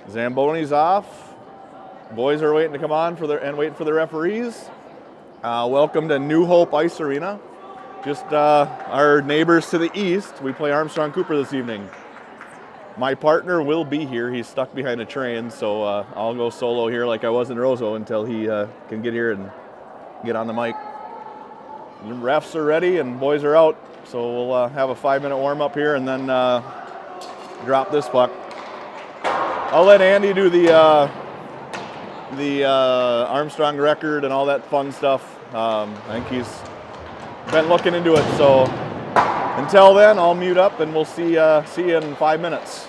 Zamboni's off. Boys are waiting to come on waiting for the referees. Welcome to New Hope Ice Arena. Just our neighbors to the east. We play Armstrong Cooper this evening. My partner will be here. He's stuck behind a train, so I'll go solo here like I was in Roseau until he can get here and get on the mic. The refs are ready and boys are out, so we'll have a 5-minute warm-up here and then drop this puck. I'll let Andy do the Armstrong record and all that fun stuff. I think he's been looking into it, so until then, I'll mute up and we'll see you in 5 minutes.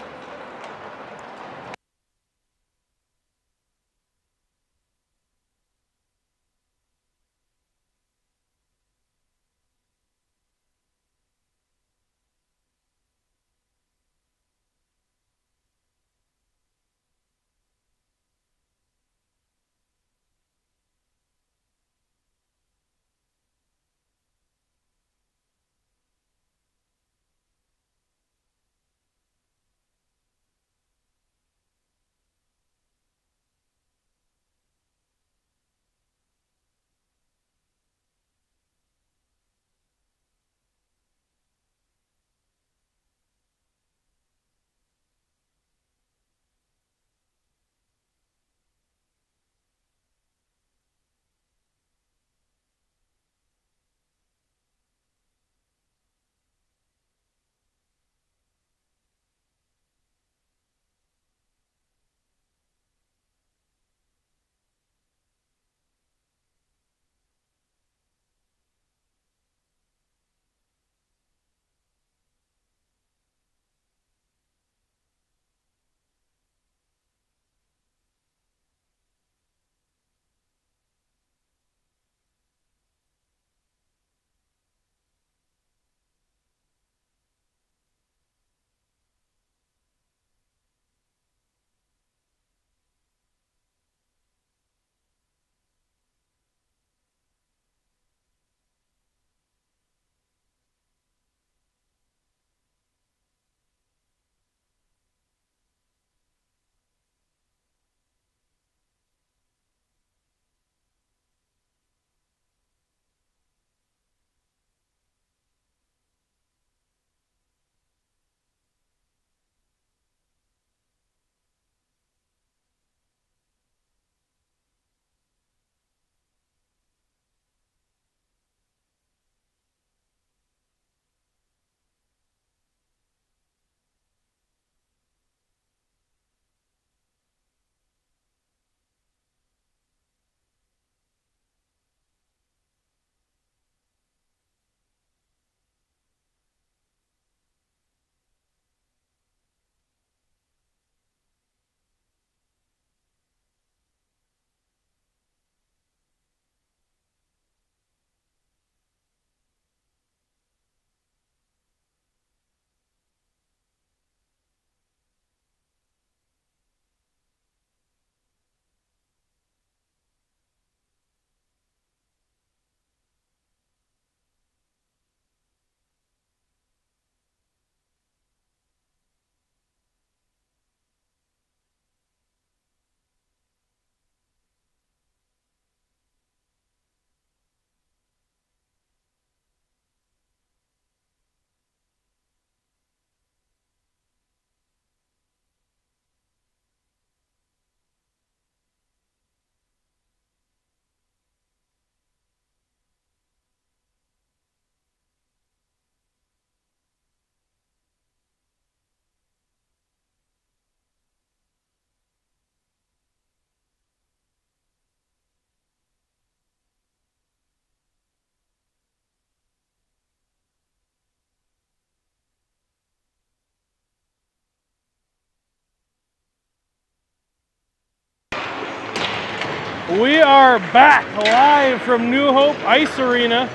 We are back live from New Hope Ice Arena.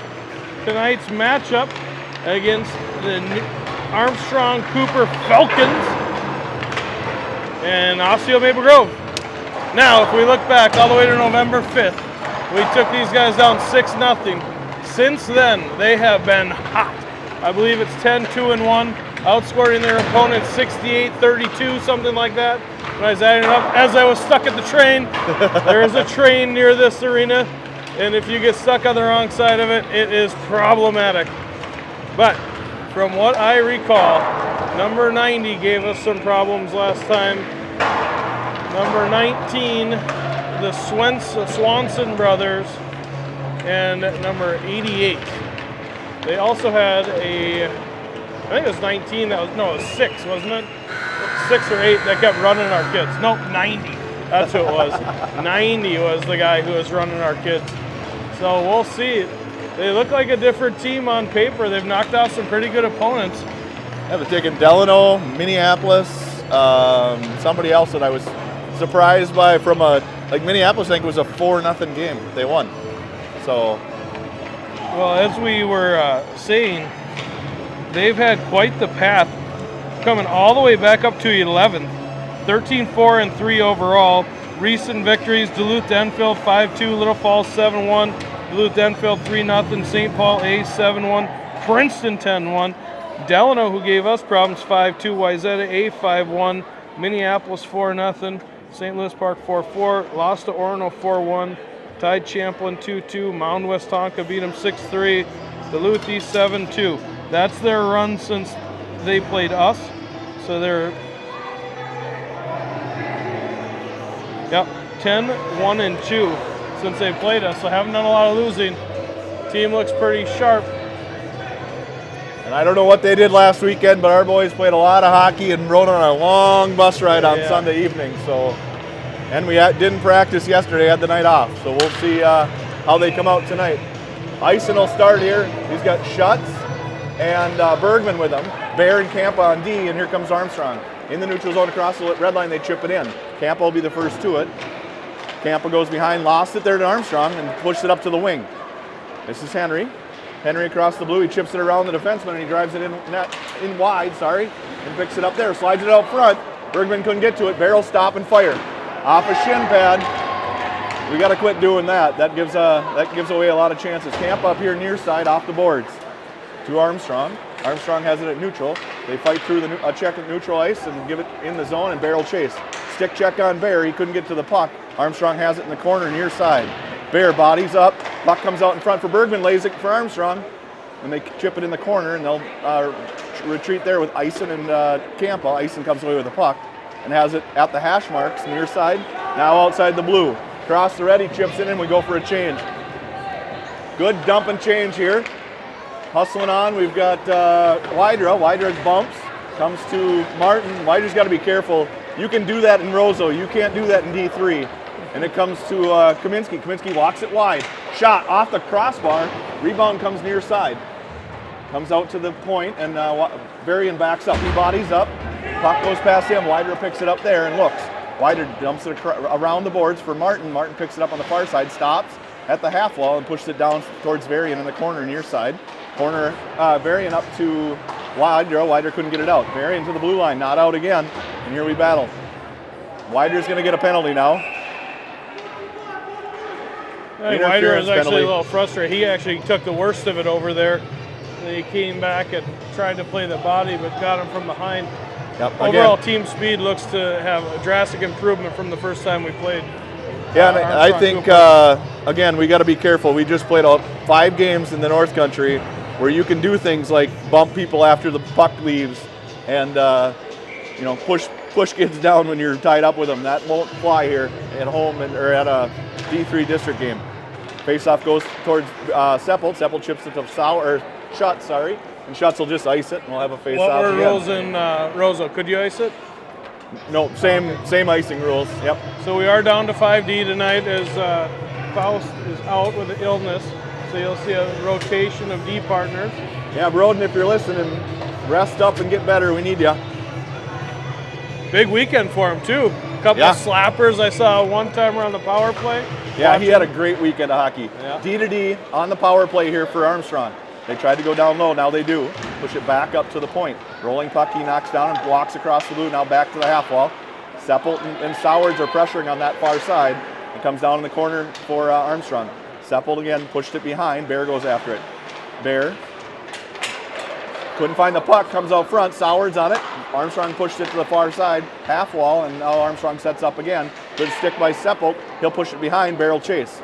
Tonight's matchup against the Armstrong Cooper Falcons and Osseo Maple Grove. Now, if we look back all the way to November 5th, we took these guys down 6-0. Since then, they have been hot. I believe it's 10-2-1, outscoring their opponents 68-32, something like that. when I was adding it up, as I was stuck at the train. There is a train near this arena, and if you get stuck on the wrong side of it, it is problematic. But from what I recall, number 90 gave us some problems last time. Number 19, the Swanson brothers, and number 88. They also had a, I think it was 19, it was 6, wasn't it? 6 or 8 that kept running our kids. Nope, 90. That's who it was. 90 was the guy who was running our kids. So we'll see. They look like a different team on paper. They've knocked out some pretty good opponents. Yeah, they've taken Delano, Minneapolis, somebody else that I was surprised by from Minneapolis. I think it was a 4-0 game. They won. So. Well, as we were saying, they've had quite the path coming all the way back up to 11th. 13-4-3 overall. Recent victories: Duluth Enfield 5-2, Little Falls 7-1, Duluth Enfield 3-0, St. Paul A 7-1, Princeton 10-1, Delano, who gave us problems, 5-2, Wayzata A 5-1, Minneapolis 4-0, St. Louis Park 4-4, lost to Orono 4-1, tied Champlin 2-2, Mound West Tonka beat them 6-3, Duluth East 7-2. That's their run since they played us. So they're 10-1-2 since they played us. So haven't done a lot of losing. Team looks pretty sharp. And I don't know what they did last weekend, but our boys played a lot of hockey and rode on a long bus ride on Sunday evening. So, and we didn't practice yesterday, had the night off. So we'll see how they come out tonight. Ison will start here. He's got Schutz and Bergman with him. Bear and Campa on D, and here comes Armstrong. In the neutral zone across the red line, they chip it in. Campa will be the first to it. Campa goes behind, lost it there to Armstrong, and pushed it up to the wing. This is Henry. Henry across the blue, he chips it around the defenseman, and he drives it in wide, and picks it up there, slides it out front. Bergman couldn't get to it. Barrel stop and fire. Off a shin pad. We got to quit doing that. That gives away a lot of chances. Campa up here near side, off the boards to Armstrong. Armstrong has it at neutral. They fight through a check at neutral ice and give it in the zone, and Barrel chase. Stick check on Bear. He couldn't get to the puck. Armstrong has it in the corner near side. Bear bodies up. Puck comes out in front for Bergman. Lays it for Armstrong. And they chip it in the corner, and they'll retreat there with Ison and Campa. Ison comes away with the puck and has it at the hash marks near side. Now outside the blue. Across the red, he chips it in. We go for a change. Good dump and change here. Hustling on, we've got Wydra. Wydra bumps, comes to Martin. Wydra's got to be careful. You can do that in Roseau. You can't do that in D3. And it comes to Kaminsky. Kaminsky walks it wide. Shot off the crossbar. Rebound comes near side. Comes out to the point, and Varian backs up. He bodies up. Puck goes past him. Wydra picks it up there and looks. Wydra dumps it around the boards for Martin. Martin picks it up on the far side, stops at the half wall and pushes it down towards Varian in the corner near side. Corner, Varian up to Wydra. Wydra couldn't get it out. Varian to the blue line, not out again. And here we battle. Wydra's going to get a penalty now. I think Wydra is actually a little frustrated. He actually took the worst of it over there. He came back and tried to play the body, but got him from behind. Yep, overall team speed looks to have a drastic improvement from the first time we played. Yeah, I think, again, we got to be careful. We just played 5 games in the North Country where you can do things like bump people after the puck leaves and, push kids down when you're tied up with them. That won't fly here at home or at a D3 district game. Faceoff goes towards Seppel. Seppel chips it to Schutz, and Schutz will just ice it, and we'll have a faceoff. What were rules in Roseau? Could you ice it? No, same icing rules. Yep. So we are down to 5D tonight as Faust is out with an illness. So you'll see a rotation of D partners. Yeah, Broden, if you're listening, rest up and get better. We need you. Big weekend for him too. A couple of slappers I saw one time around the power play. Yeah, he had a great weekend of hockey. Yeah. D to D on the power play here for Armstrong. They tried to go down low, now they do. Push it back up to the point. Rolling puck, he knocks down and walks across the blue, now back to the half wall. Seppel and Sowards are pressuring on that far side. It comes down in the corner for Armstrong. Seppel again pushed it behind, Bear goes after it. Bear couldn't find the puck, comes out front, Sowards on it, Armstrong pushed it to the far side, half wall, and now Armstrong sets up again. Good stick by Seppelt. He'll push it behind, Bear will chase.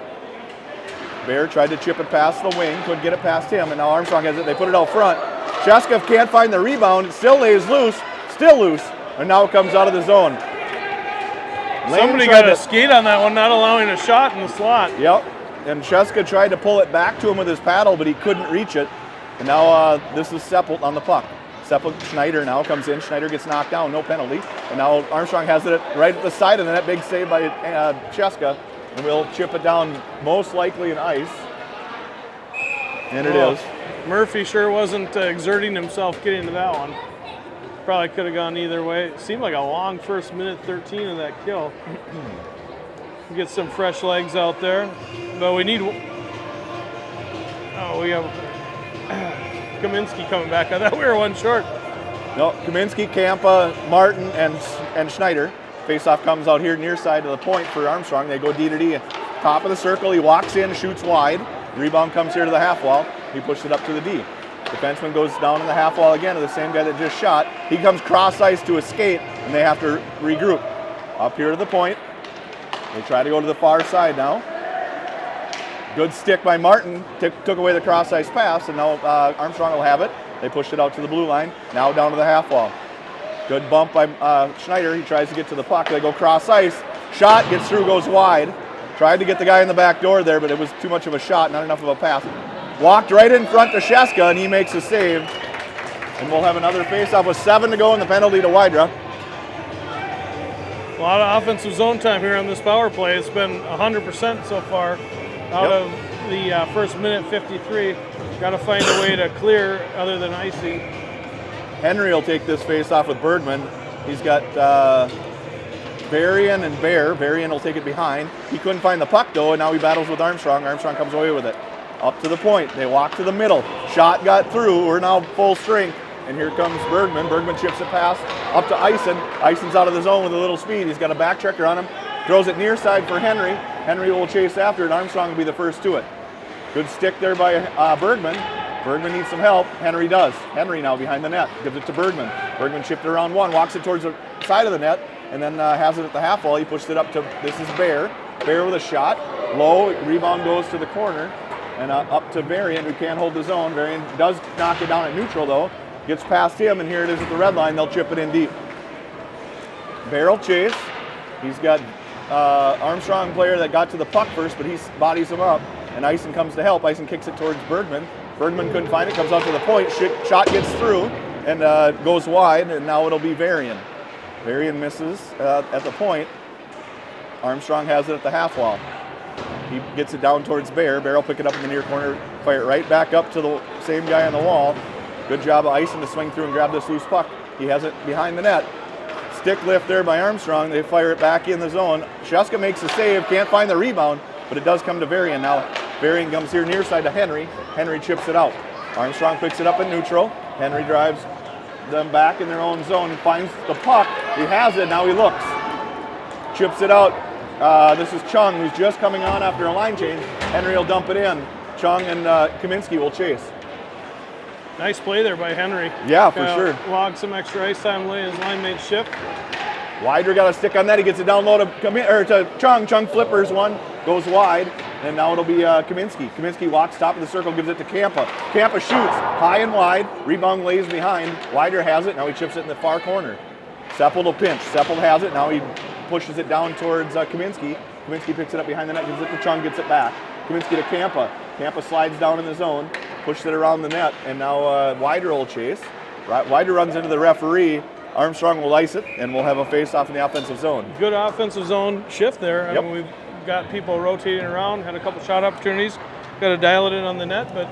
Bear tried to chip it past the wing, couldn't get it past him, and now Armstrong has it. They put it out front. Cheska can't find the rebound, it still lays loose, and now it comes out of the zone. Somebody got a skate on that one, not allowing a shot in the slot. Yep, and Cheska tried to pull it back to him with his paddle, but he couldn't reach it. And now this is Seppelt on the puck. Seppelt, Schneider now comes in. Schneider gets knocked down, no penalty. And now Armstrong has it right at the side of the net. Big save by Cheska. And we'll chip it down most likely in ice. And it is. Murphy sure wasn't exerting himself getting to that one. Probably could have gone either way. It seemed like a long first minute 13 of that kill. Get some fresh legs out there. But we need... Oh, we have Kaminsky coming back. I thought we were one short. No, Kaminsky, Kampa, Martin, and Schneider. Faceoff comes out here near side of the point for Armstrong. They go D to D. Top of the circle, he walks in, shoots wide. Rebound comes here to the half wall. He pushed it up to the D. Defenseman goes down in the half wall again to the same guy that just shot. He comes cross ice to a skate, and they have to regroup. Up here to the point. They try to go to the far side now. Good stick by Martin, took away the cross ice pass, and now Armstrong will have it. They pushed it out to the blue line, now down to the half wall. Good bump by Schneider, he tries to get to the puck. They go cross ice, shot, gets through, goes wide. Tried to get the guy in the back door there, but it was too much of a shot, not enough of a pass. Walked right in front to Cheska, and he makes a save. And we'll have another face-off with 7 to go and the penalty to Wydra. A lot of offensive zone time here on this power play. It's been 100% so far out of the first minute 53. Got to find a way to clear other than icing. Henry will take this face-off with Bergman. He's got Varian and Bear. Varian will take it behind. He couldn't find the puck though, and now he battles with Armstrong. Armstrong comes away with it. Up to the point. They walk to the middle. Shot got through. We're now full strength. And here comes Bergman. Bergman chips it past up to Eisen. Eisen's out of the zone with a little speed. He's got a back checker on him. Throws it near side for Henry. Henry will chase after it. Armstrong will be the first to it. Good stick there by Bergman. Bergman needs some help. Henry does. Henry now behind the net. Gives it to Bergman. Bergman chipped it around one. Walks it towards the side of the net. And then has it at the half wall. He pushed it up to, this is Bear. Bear with a shot. Low. Rebound goes to the corner. And up to Varian, who can't hold the zone. Varian does knock it down at neutral though. Gets past him, and here it is at the red line. They'll chip it in deep. Barrel chase. He's got Armstrong player that got to the puck first, but he bodies him up, and Eisen comes to help. Eisen kicks it towards Bergman. Bergman couldn't find it, comes out to the point. Shot gets through and goes wide, and now it'll be Varian. Varian misses at the point. Armstrong has it at the half wall. He gets it down towards Bear. Bear will pick it up in the near corner, fire it right back up to the same guy on the wall. Good job of Eisen to swing through and grab this loose puck. He has it behind the net. Stick lift there by Armstrong. They fire it back in the zone. Cheska makes the save, can't find the rebound, but it does come to Varian now. Varian comes here near side to Henry. Henry chips it out. Armstrong picks it up in neutral. Henry drives them back in their own zone, finds the puck. He has it, now he looks. Chips it out. This is Chung, who's just coming on after a line change. Henry will dump it in. Chung and Kaminsky will chase. Nice play there by Henry. Yeah, for sure. Logged some extra ice time, lay his line mate ship. Wider got a stick on that. He gets it down low to Chung. Chung flippers one, goes wide, and now it'll be Kaminsky. Kaminsky walks top of the circle, gives it to Kampa. Kampa shoots high and wide. Rebound lays behind. Wider has it. Now he chips it in the far corner. Seppelt will pinch. Seppelt has it. Now he pushes it down towards Kaminsky. Kaminsky picks it up behind the net, gives it to Chung, gets it back. Kaminsky to Kampa. Kampa slides down in the zone, pushes it around the net, and now Wider will chase. Wider runs into the referee. Armstrong will ice it, and we'll have a face-off in the offensive zone. Good offensive zone shift there. Yep. I mean, we've got people rotating around, had a couple shot opportunities. Got to dial it in on the net, but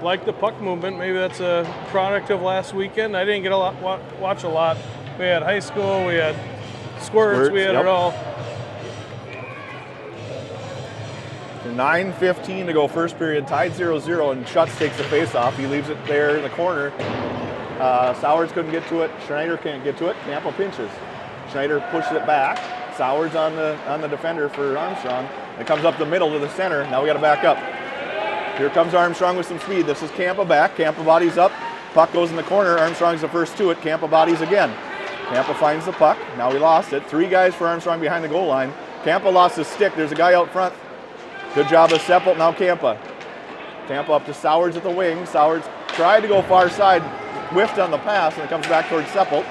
like the puck movement, maybe that's a product of last weekend. I didn't get watch a lot. We had high school, we had squirts, we had it all. 9:15 to go first period, tied 0-0, and Schutz takes the face-off. He leaves it there in the corner. Sowers couldn't get to it. Schneider can't get to it. Campo pinches. Schneider pushes it back. Sowers on the defender for Armstrong. It comes up the middle to the center. Now we got to back up. Here comes Armstrong with some speed. This is Campa back. Campa bodies up. Puck goes in the corner. Armstrong's the first to it. Campa bodies again. Campa finds the puck. Now he lost it. 3 guys for Armstrong behind the goal line. Campa lost his stick. There's a guy out front. Good job of Seppelt. Now Campa. Campa up to Sowards at the wing. Sowards tried to go far side, whiffed on the pass, and it comes back towards Seppelt.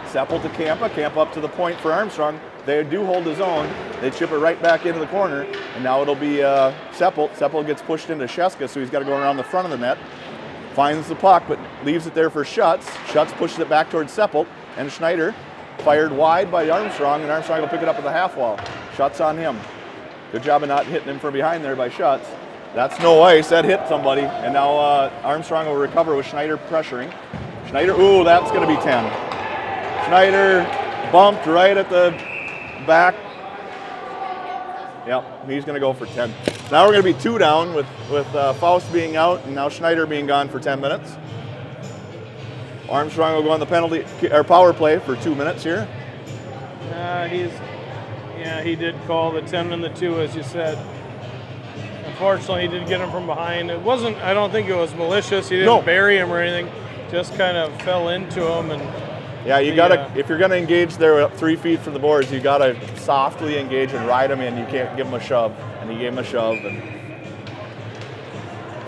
Seppelt to Campa. Campa up to the point for Armstrong. They do hold the zone. They chip it right back into the corner, and now it'll be Seppelt. Seppelt gets pushed into Sheska, so he's got to go around the front of the net. Finds the puck, but leaves it there for Schutz. Schutz pushes it back towards Seppelt, and Schneider fired wide by Armstrong, and Armstrong will pick it up at the half wall. Schutz on him. Good job of not hitting him from behind there by Schutz. That's no ice. That hit somebody, and now Armstrong will recover with Schneider pressuring. Schneider, ooh, that's going to be 10. Schneider bumped right at the back. Yep, he's going to go for 10. Now we're going to be 2 down with Faust being out, and now Schneider being gone for 10 minutes. Armstrong will go on the penalty or power play for 2 minutes here. He did call the 10 and the 2, as you said. Unfortunately, he did get him from behind. It wasn't, I don't think it was malicious. He didn't bury him or anything. Just kind of fell into him. And yeah, you gotta, if you're gonna engage there up 3 feet from the boards, you gotta softly engage and ride him in. You can't give him a shove. And he gave him a shove. And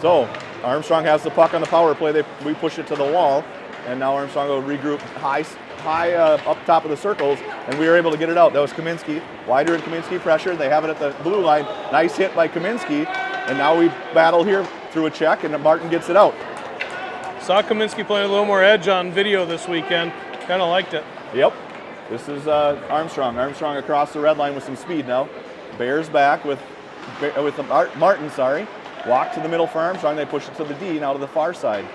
so Armstrong has the puck on the power play. We push it to the wall, and now Armstrong will regroup high up top of the circles, and we were able to get it out. That was Kaminsky. Wider and Kaminsky pressure. They have it at the blue line. Nice hit by Kaminsky, and now we battle here through a check, and Martin gets it out. Saw Kaminsky playing a little more edge on video this weekend. Kind of liked it. Yep. This is Armstrong. Armstrong across the red line with some speed now. Bears back with Martin. Walk to the middle for Armstrong. They push it to the D, now to the far side.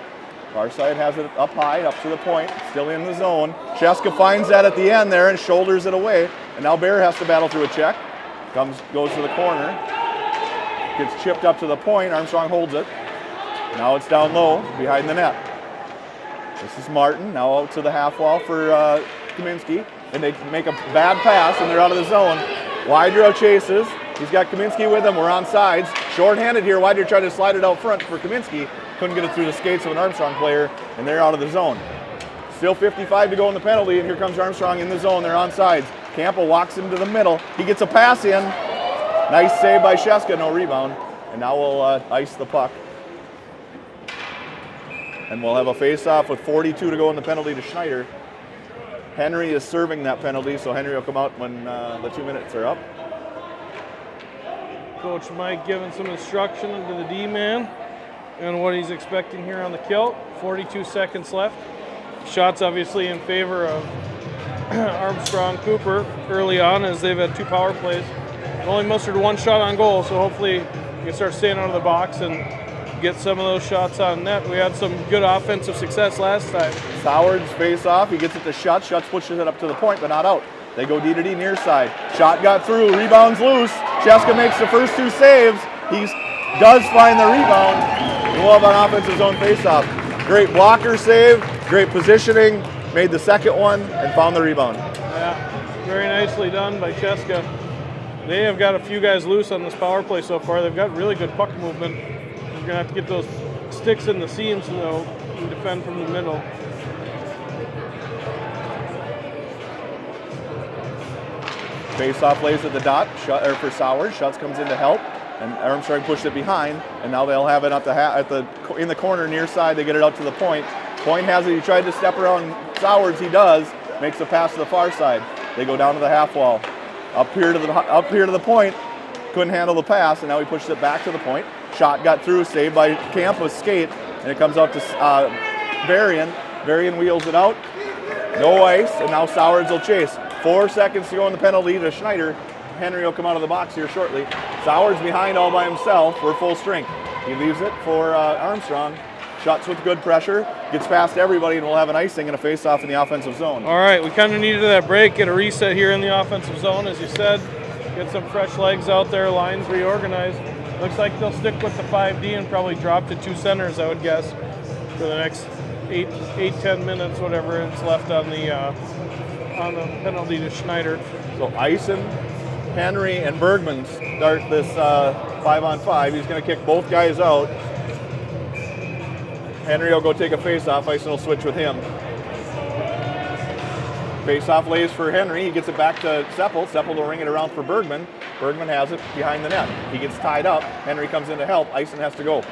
Far side has it up high, up to the point, still in the zone. Sheska finds that at the end there and shoulders it away. And now Bear has to battle through a check. Goes to the corner. Gets chipped up to the point. Armstrong holds it. Now it's down low behind the net. This is Martin, now out to the half wall for Kaminsky. And they make a bad pass and they're out of the zone. Wydrow chases. He's got Kaminsky with him. We're on sides. Short-handed here. Wydrow tried to slide it out front for Kaminsky. Couldn't get it through the skates of an Armstrong player, and they're out of the zone. Still 55 to go in the penalty, and here comes Armstrong in the zone. They're on sides. Campa walks into the middle. He gets a pass in. Nice save by Sheska, no rebound. And now we'll ice the puck. And we'll have a face-off with 42 to go in the penalty to Schneider. Henry is serving that penalty, so Henry will come out when the 2 minutes are up. Coach Mike giving some instruction to the D-man and what he's expecting here on the kilt. 42 seconds left. Shots obviously in favor of Armstrong Cooper early on, as they've had 2 power plays. Only mustered 1 shot on goal, so hopefully you can start staying out of the box and get some of those shots on net. We had some good offensive success last time. Sowards face off. He gets it to Schutz. Schutz pushes it up to the point, but not out. They go D to D near side. Shot got through. Rebounds loose. Sheska makes the first 2 saves. He does find the rebound. We'll have an offensive zone face-off. Great blocker save, great positioning, made the second one, and found the rebound. Yeah, very nicely done by Sheska. They have got a few guys loose on this power play so far. They've got really good puck movement. They're going to have to get those sticks in the seams, though, and defend from the middle. Face-off lays at the dot for Sowards. Schutz comes in to help. And Armstrong pushed it behind, and now they'll have it in the corner near side. They get it out to the point. Point has it. He tried to step around Sowards. He does. Makes the pass to the far side. They go down to the half wall. Up here to the point. Couldn't handle the pass, and now he pushes it back to the point. Shot got through, saved by Campa's skate, and it comes out to Varian. Varian wheels it out. No ice, and now Sowards will chase. 4 seconds to go in the penalty to Schneider. Henry will come out of the box here shortly. Sowards behind all by himself. We're full strength. He leaves it for Armstrong. Shots with good pressure. Gets past everybody, and we'll have an icing and a face-off in the offensive zone. All right, we kind of needed that break. Get a reset here in the offensive zone, as you said. Get some fresh legs out there. Lines reorganized. Looks like they'll stick with the 5D and probably drop to 2 centers, I would guess, for the next 8-10 minutes, whatever is left on the penalty to Schneider. So Eisen, Henry, and Bergman start this 5-on-5. He's going to kick both guys out. Henry will go take a face-off. Eisen will switch with him. Face-off lays for Henry. He gets it back to Seppel. Seppel will ring it around for Bergman. Bergman has it behind the net. He gets tied up. Henry comes in to help. Eisen has to go.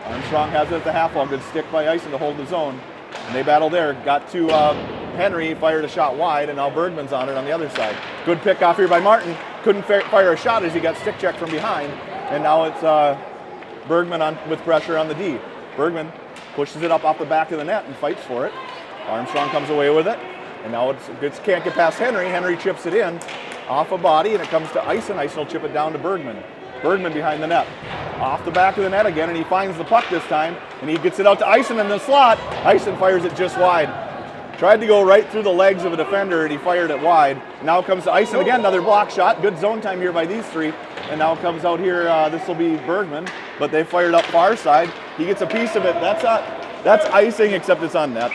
Armstrong has it at the half wall. Good stick by Eisen to hold the zone. And they battle there. Got to Henry, fired a shot wide, and now Bergman's on it on the other side. Good pick off here by Martin. Couldn't fire a shot as he got stick checked from behind. And now it's Bergman with pressure on the D. Bergman pushes it up off the back of the net and fights for it. Armstrong comes away with it. And now it can't get past Henry. Henry chips it in off a body, and it comes to Eisen. Eisen will chip it down to Bergman. Bergman behind the net. Off the back of the net again, and he finds the puck this time, and he gets it out to Eisen in the slot. Eisen fires it just wide. Tried to go right through the legs of a defender, and he fired it wide. Now comes to Eisen again, another block shot. Good zone time here by these three. And now comes out here, this will be Bergman, but they fired up far side. He gets a piece of it. That's icing, except it's on net.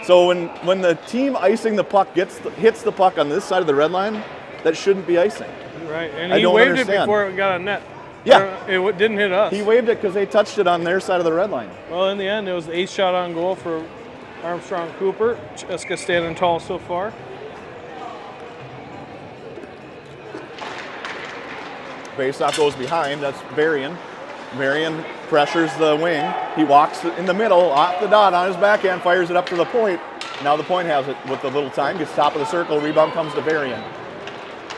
So when the team icing the puck hits the puck on this side of the red line, that shouldn't be icing. Right, and he waved it before it got on net. Yeah. It didn't hit us. He waved it because they touched it on their side of the red line. Well, in the end, it was the 8th shot on goal for Armstrong Cooper. Cheska standing tall so far. Faceoff goes behind. That's Varian. Varian pressures the wing. He walks in the middle, off the dot, on his backhand, fires it up to the point. Now the point has it with a little time. Gets top of the circle. Rebound comes to Varian.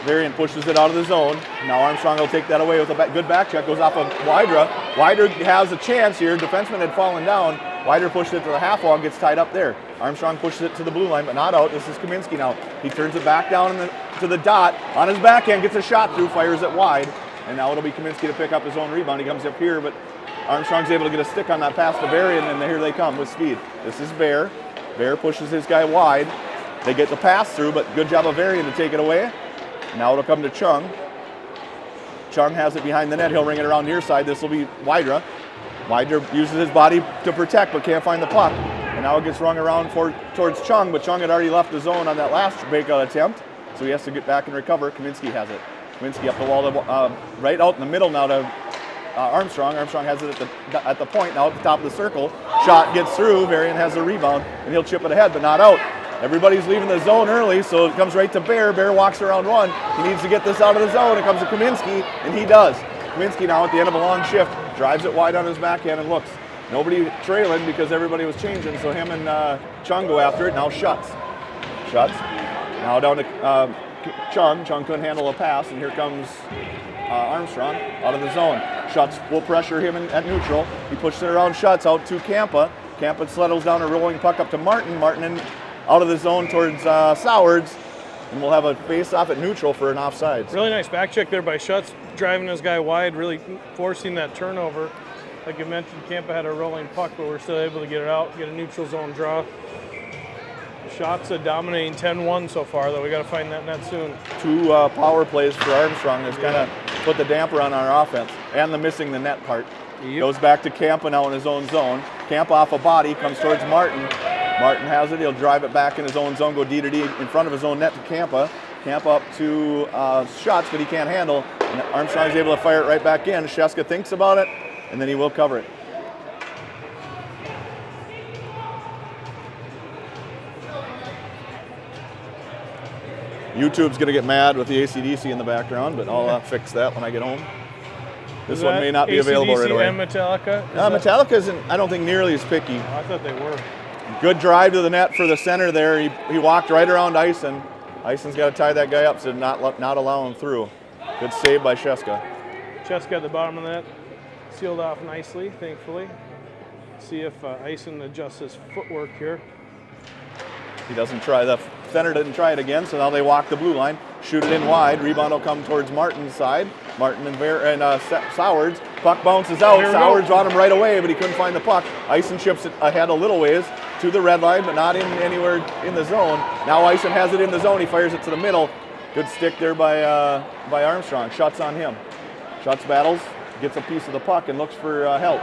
Varian pushes it out of the zone. Now Armstrong will take that away with a good back check. Goes off of Wydra. Wydra has a chance here. Defenseman had fallen down. Wydra pushed it to the half wall and gets tied up there. Armstrong pushes it to the blue line, but not out. This is Kaminsky now. He turns it back down to the dot. On his backhand, gets a shot through, fires it wide. And now it'll be Kaminsky to pick up his own rebound. He comes up here, but Armstrong's able to get a stick on that pass to Varian, and here they come with speed. This is Bear. Bear pushes his guy wide. They get the pass through, but good job of Varian to take it away. Now it'll come to Chung. Chung has it behind the net. He'll ring it around near side. This will be Wydra. Wydra uses his body to protect, but can't find the puck. And now it gets rung around towards Chung, but Chung had already left the zone on that last breakout attempt, so he has to get back and recover. Kaminsky has it. Kaminsky up the wall, right out in the middle now to Armstrong. Armstrong has it at the point, now at the top of the circle. Shot gets through. Varian has the rebound, and he'll chip it ahead, but not out. Everybody's leaving the zone early, so it comes right to Bear. Bear walks around one. He needs to get this out of the zone. It comes to Kaminsky, and he does. Kaminsky now at the end of a long shift drives it wide on his backhand and looks. Nobody trailing because everybody was changing, so him and Chung go after it. Now Shuts. Now down to Chung. Chung couldn't handle a pass, and here comes Armstrong out of the zone. Shuts will pressure him at neutral. He pushes it around Shuts out to Kampa. Kampa settles down a rolling puck up to Martin. Martin out of the zone towards Sowards, and we'll have a face-off at neutral for an offsides. Really nice back check there by Shuts, driving his guy wide, really forcing that turnover. Like you mentioned, Kampa had a rolling puck, but we're still able to get it out, get a neutral zone draw. Shots dominating 10-1 so far, though. We got to find that net soon. 2 power plays for Armstrong has kind of put the damper on our offense, and the missing the net part. Yep. Goes back to Kampa now in his own zone. Kampa off a body, comes towards Martin. Martin has it. He'll drive it back in his own zone, go D to D in front of his own net to Kampa. Kampa up to Shots, but he can't handle. And Armstrong's able to fire it right back in. Cheska thinks about it, and then he will cover it. YouTube's going to get mad with the AC/DC in the background, but I'll fix that when I get home. This one may not be available right away. And Metallica? Metallica isn't, I don't think, nearly as picky. Oh, I thought they were. Good drive to the net for the center there. He walked right around Eisen. Eisen's got to tie that guy up so not allow him through. Good save by Cheska. Cheska at the bottom of the net. Sealed off nicely, thankfully. See if Eisen adjusts his footwork here. He doesn't try. The center didn't try it again, so now they walk the blue line. Shoot it in wide. Rebound will come towards Martin's side. Martin and Sowards. Puck bounces out. Sowards on him right away, but he couldn't find the puck. Eisen chips it ahead a little ways to the red line, but not anywhere in the zone. Now Eisen has it in the zone. He fires it to the middle. Good stick there by Armstrong. Shuts on him. Shuts battles, gets a piece of the puck, and looks for help.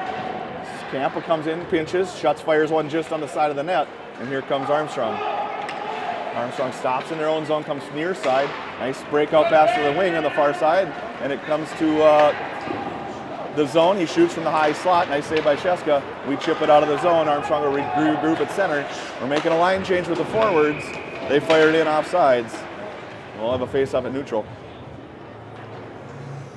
Kampa comes in, pinches. Shuts fires one just on the side of the net, and here comes Armstrong. Armstrong stops in their own zone, comes near side. Nice breakout pass to the wing on the far side, and it comes to the zone. He shoots from the high slot. Nice save by Cheska. We chip it out of the zone. Armstrong will regroup at center. We're making a line change with the forwards. They fired in offsides. We'll have a face-off at neutral.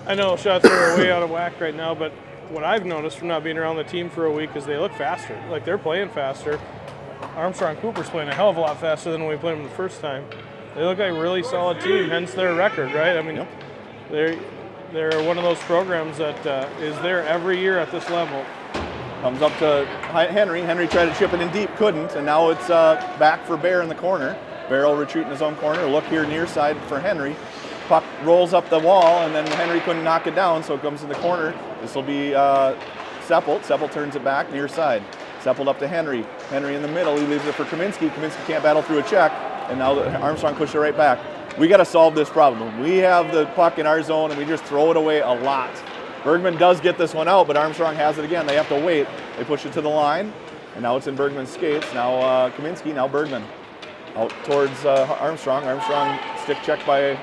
I know shots are way out of whack right now, but what I've noticed from not being around the team for a week is they look faster. Like, they're playing faster. Armstrong Cooper's playing a hell of a lot faster than when we played them the first time. They look like a really solid team, hence their record, right? I mean, they're one of those programs that is there every year at this level. Comes up to Henry. Henry tried to chip it in deep, couldn't, and now it's back for Bear in the corner. Bear will retreat in his own corner. Look here near side for Henry. Puck rolls up the wall, and then Henry couldn't knock it down, so it comes in the corner. This will be Seppelt. Seppelt turns it back near side. Seppelt up to Henry. Henry in the middle. He leaves it for Kaminsky. Kaminsky can't battle through a check, and now Armstrong pushed it right back. We got to solve this problem. We have the puck in our zone, and we just throw it away a lot. Bergman does get this one out, but Armstrong has it again. They have to wait. They push it to the line, and now it's in Bergman's skates. Now Kaminsky, now Bergman. Out towards Armstrong. Armstrong stick check by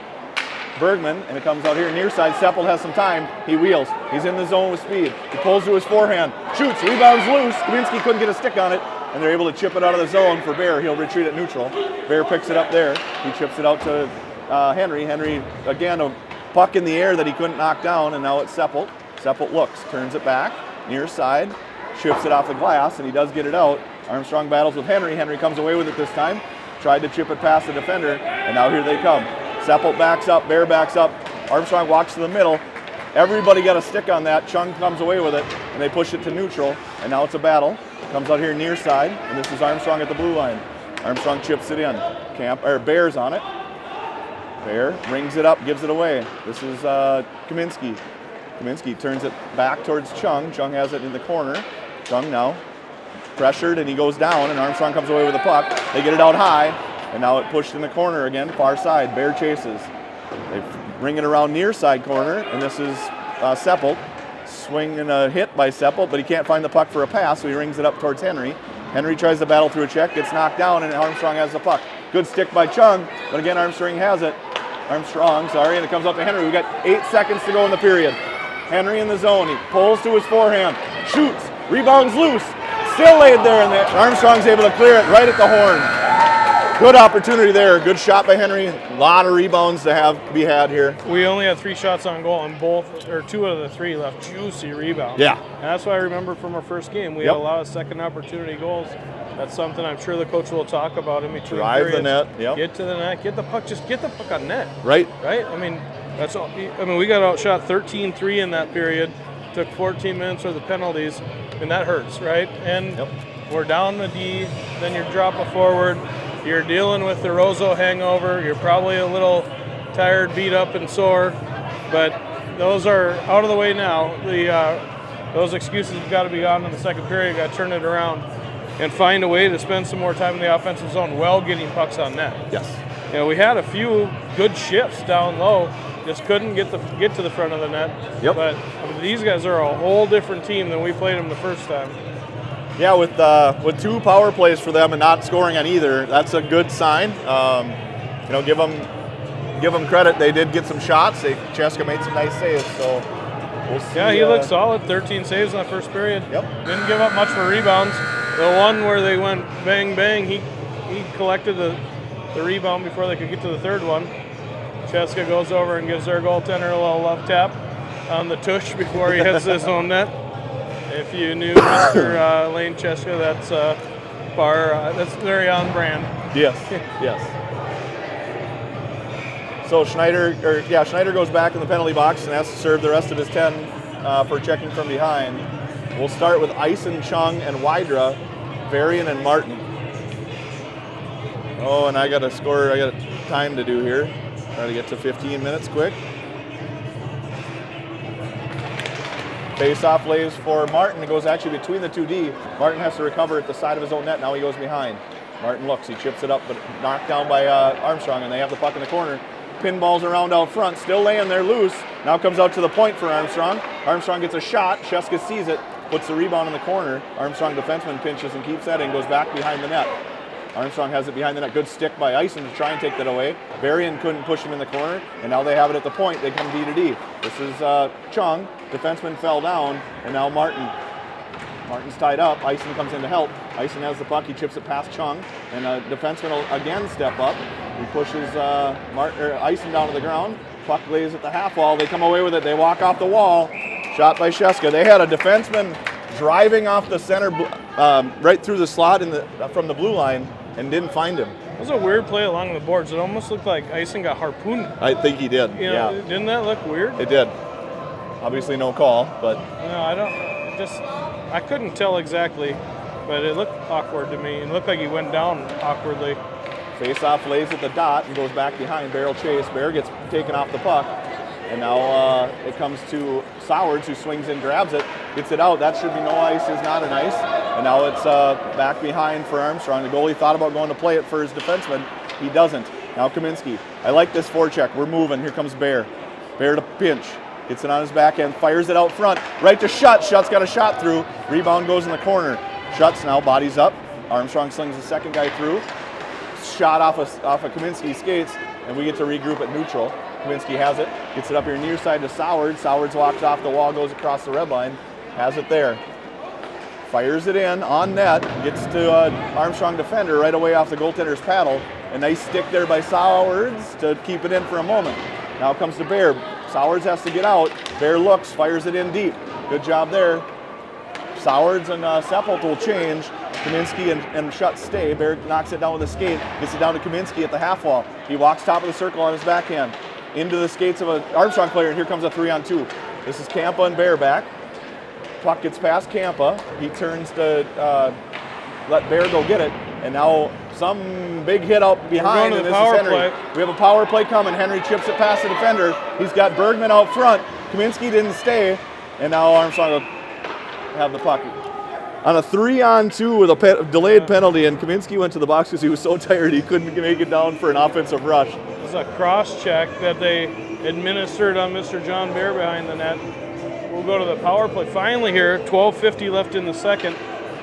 Bergman, and it comes out here near side. Seppelt has some time. He wheels. He's in the zone with speed. He pulls to his forehand. Shoots. Rebounds loose. Kaminsky couldn't get a stick on it, and they're able to chip it out of the zone for Bear. He'll retreat at neutral. Bear picks it up there. He chips it out to Henry. Henry, again, a puck in the air that he couldn't knock down, and now it's Seppelt. Seppelt looks, turns it back, near side, chips it off the glass, and he does get it out. Armstrong battles with Henry. Henry comes away with it this time. Tried to chip it past the defender, and now here they come. Seppelt backs up, Bear backs up. Armstrong walks to the middle. Everybody got a stick on that. Chung comes away with it, and they push it to neutral, and now it's a battle. Comes out here near side, and this is Armstrong at the blue line. Armstrong chips it in. Bear's on it. Bear rings it up, gives it away. This is Kaminsky. Kaminsky turns it back towards Chung. Chung has it in the corner. Chung now pressured, and he goes down, and Armstrong comes away with the puck. They get it out high, and now it pushed in the corner again, far side. Bear chases. They bring it around near side corner, and this is Seppelt. Swing and a hit by Seppelt, but he can't find the puck for a pass, so he rings it up towards Henry. Henry tries to battle through a check, gets knocked down, and Armstrong has the puck. Good stick by Chung, but again, Armstrong has it. And it comes up to Henry. We've got 8 seconds to go in the period. Henry in the zone. He pulls to his forehand, shoots, rebounds loose, still laid there, and Armstrong's able to clear it right at the horn. Good opportunity there. Good shot by Henry. A lot of rebounds to be had here. We only had 3 shots on goal, and 2 out of the 3 left juicy rebounds. Yeah. And that's what I remember from our first game. We had a lot of second opportunity goals. That's something I'm sure the coach will talk about in between Drive periods. the net. Yep. Get to the net. Get the puck. Just get the puck on net. Right. Right. I mean, that's all. I mean, we got outshot 13-3 in that period. Took 14 minutes for the penalties, and that hurts, right? And we're down the D. Then you drop a forward. You're dealing with the Rozo hangover. You're probably a little tired, beat up, and sore, but those are out of the way now. Those excuses have got to be gone in the second period. Got to turn it around and find a way to spend some more time in the offensive zone while getting pucks on net. Yes. You know, we had a few good shifts down low, just couldn't get to the front of the net. Yep. But I mean, these guys are a whole different team than we played them the first time. Yeah, with 2 power plays for them and not scoring on either, that's a good sign. Give them credit. They did get some shots. Cheska made some nice saves, so we'll see. Yeah, he looked solid. 13 saves in that first period. Yep. Didn't give up much for rebounds. The one where they went bang bang, he collected the rebound before they could get to the third one. Cheska goes over and gives their goaltender a little love tap on the tush before he hits his own net. If you knew Mr. Lane Cheska, that's that's very on brand. Yes, yes. So Schneider goes back in the penalty box and has to serve the rest of his 10 for checking from behind. We'll start with Eisen, Chung, and Wydra, Varian, and Martin. Oh, and I got a time to do here. Try to get to 15 minutes quick. Face-off lays for Martin. It goes actually between the 2D. Martin has to recover at the side of his own net. Now he goes behind. Martin looks. He chips it up, but knocked down by Armstrong, and they have the puck in the corner. Pinballs around out front. Still laying there loose. Now comes out to the point for Armstrong. Armstrong gets a shot. Cheska sees it. Puts the rebound in the corner. Armstrong defenseman pinches and keeps that and goes back behind the net. Armstrong has it behind the net. Good stick by Eisen to try and take that away. Varian couldn't push him in the corner, and now they have it at the point. They come D to D. This is Chung. Defenseman fell down, and now Martin. Martin's tied up. Ison comes in to help. Ison has the puck. He chips it past Chung, and a defenseman will again step up. He pushes Ison down to the ground. Puck lays at the half wall. They come away with it. They walk off the wall. Shot by Sheska. They had a defenseman driving off the center, right through the slot from the blue line, and didn't find him. It was a weird play along the boards. It almost looked like Ison got harpooned. I think he did. You know, didn't that look weird? It did. Obviously no call, but No, I couldn't tell exactly, but it looked awkward to me. It looked like he went down awkwardly. face-off lays at the dot and goes back behind. Bear will chase. Bear gets taken off the puck. And now it comes to Sowards, who swings in, grabs it, gets it out. That should be no ice, is not an ice. And now it's back behind for Armstrong. The goalie thought about going to play it for his defenseman. He doesn't. Now Kaminsky. I like this forecheck. We're moving. Here comes Bear. Bear to pinch. Gets it on his backhand, fires it out front. Right to Schutz. Schutz got a shot through. Rebound goes in the corner. Schutz now bodies up. Armstrong slings the second guy through. Shot off of Kaminsky's skates, and we get to regroup at neutral. Kaminsky has it, gets it up here near side to Sowards. Sowards walks off the wall, goes across the red line, has it there. Fires it in on net, gets to Armstrong defender right away off the goaltender's paddle. A nice stick there by Sowards to keep it in for a moment. Now it comes to Bear. Sowards has to get out. Bear looks, fires it in deep. Good job there. Sowards and Seppelt will change. Kaminsky and Schutz stay. Bear knocks it down with a skate, gets it down to Kaminsky at the half wall. He walks top of the circle on his backhand into the skates of an Armstrong player, and here comes a 3-on-2. This is Kampa and Bear back. Puck gets past Kampa. He turns to let Bear go get it, and now some big hit out behind, and this is Henry. Play. We have a power play coming. Henry chips it past the defender. He's got Bergman out front. Kaminsky didn't stay, and now Armstrong will have the puck. On a 3-on-2 with a delayed penalty, and Kaminsky went to the box because he was so tired he couldn't make it down for an offensive rush. It was a cross check that they administered on Mr. John Bear behind the net. We'll go to the power play. Finally here, 12:50 left in the second.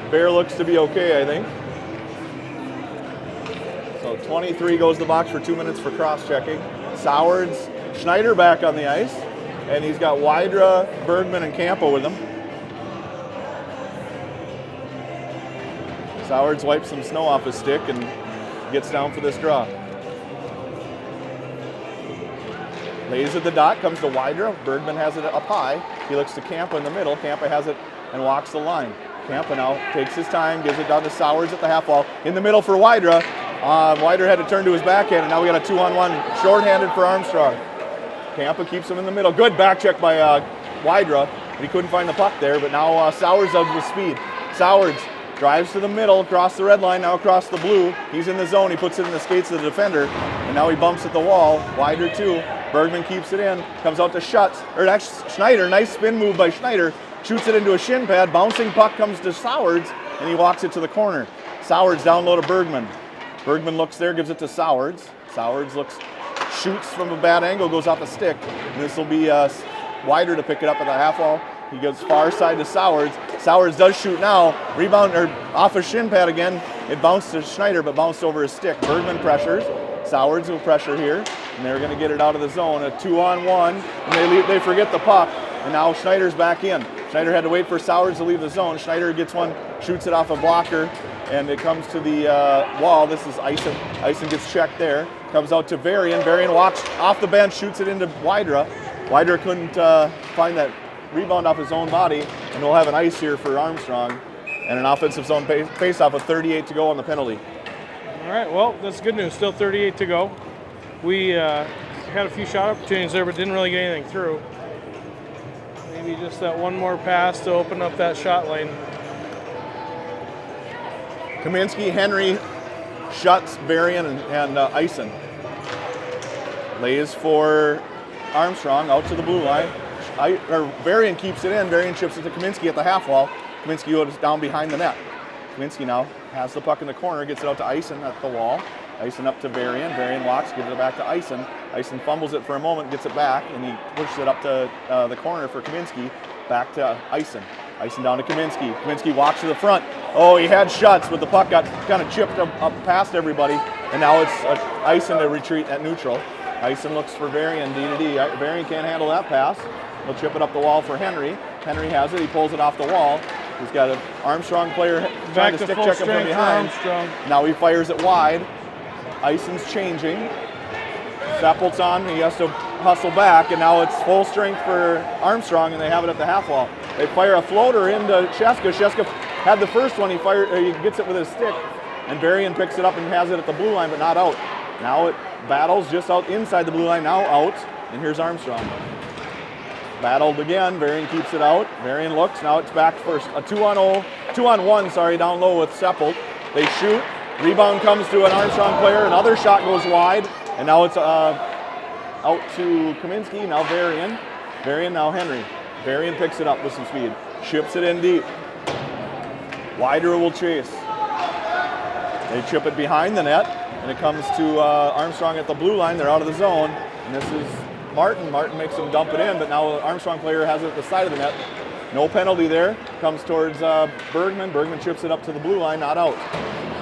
Bear looks to be okay, I think. So 23 goes to the box for 2 minutes for cross-checking. Sowards, Schneider back on the ice, and he's got Wydra, Bergman, and Kampa with him. Sowards wipes some snow off his stick and gets down for this draw. Lays at the dot, comes to Wydra. Bergman has it up high. He looks to Kampa in the middle. Kampa has it and walks the line. Kampa now takes his time, gives it down to Sowards at the half wall. In the middle for Wydra. Wydra had to turn to his backhand, and now we got a 2-on-1 shorthanded for Armstrong. Kampa keeps him in the middle. Good back check by Wydra. He couldn't find the puck there, but now Sowards up with speed. Sowards drives to the middle, across the red line, now across the blue. He's in the zone. He puts it in the skates of the defender, and now he bumps at the wall. Wydra too. Bergman keeps it in, comes out to Schutz, or actually Schneider. Nice spin move by Schneider. Shoots it into a shin pad. Bouncing puck comes to Sowards, and he walks it to the corner. Sowards down low to Bergman. Bergman looks there, gives it to Sowards. Sowards looks, shoots from a bad angle, goes off the stick. And this will be Wydra to pick it up at the half wall. He goes far side to Sowards. Sowards does shoot now. Rebound or off a shin pad again. It bounced to Schneider, but bounced over his stick. Bergman pressures. Sowards will pressure here, and they're going to get it out of the zone. A 2-on-1, and they forget the puck. And now Schneider's back in. Schneider had to wait for Sowards to leave the zone. Schneider gets one, shoots it off a blocker, and it comes to the wall. This is Ison. Ison gets checked there. Comes out to Varian. Varian walks off the bench, shoots it into Wydra. Wydra couldn't find that rebound off his own body, and we'll have an ice here for Armstrong and an offensive zone face-off with 38 to go on the penalty. All right, well, that's good news. Still 38 to go. We had a few shot opportunities there, but didn't really get anything through. Maybe just that one more pass to open up that shot lane. Kaminsky, Henry, Schutz, Varian, and Ison. Lays for Armstrong out to the blue line. Varian keeps it in. Varian chips it to Kaminsky at the half wall. Kaminsky goes down behind the net. Kaminsky now has the puck in the corner, gets it out to Ison at the wall. Ison up to Varian. Varian walks, gives it back to Ison. Ison fumbles it for a moment, gets it back, and he pushes it up to the corner for Kaminsky. Back to Ison. Ison down to Kaminsky. Kaminsky walks to the front. Oh, he had Schutz, but the puck got kind of chipped up past everybody, and now it's Ison to retreat at neutral. Ison looks for Varian, D-to-D. Varian can't handle that pass. He'll chip it up the wall for Henry. Henry has it. He pulls it off the wall. He's got an Armstrong player trying Back to to stick full check him from strength for behind. Armstrong. Now he fires it wide. Ison's changing. Seppelt's on. He has to hustle back, and now it's full strength for Armstrong, and they have it at the half wall. They fire a floater into Sheska. Sheska had the first one. He gets it with his stick, and Varian picks it up and has it at the blue line, but not out. Now it battles just out inside the blue line. Now out, and here's Armstrong. Battled again. Varian keeps it out. Varian looks. Now it's back first. A 2-on-1. Sorry, down low with Seppelt. They shoot. Rebound comes to an Armstrong player. Another shot goes wide, and now it's out to Kaminsky. Now Varian. Varian now Henry. Varian picks it up with some speed. Chips it in deep. Wider will chase. They chip it behind the net, and it comes to Armstrong at the blue line. They're out of the zone, and this is Martin. Martin makes them dump it in, but now the Armstrong player has it at the side of the net. No penalty there. Comes towards Bergman. Bergman chips it up to the blue line, not out.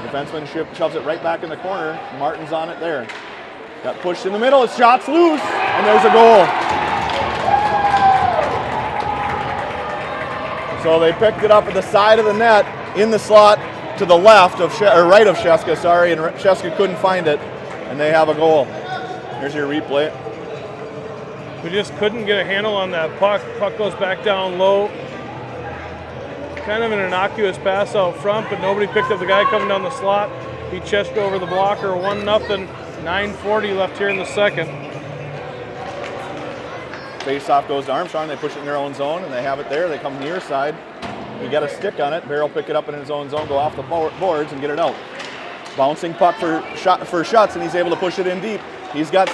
Defenseman shoves it right back in the corner. Martin's on it there. Got pushed in the middle. His shot's loose, and there's a goal. So they picked it up at the side of the net in the slot to the left of right of Sheska, sorry, and Sheska couldn't find it, and they have a goal. Here's your replay. We just couldn't get a handle on that puck. Puck goes back down low. Kind of an innocuous pass out front, but nobody picked up the guy coming down the slot. He chest over the blocker, 1-0, 9:40 left here in the second. Face-off goes to Armstrong. They push it in their own zone, and they have it there. They come near side. He got a stick on it. Barrel pick it up in his own zone, go off the boards, and get it out. Bouncing puck for shots, and he's able to push it in deep. He's got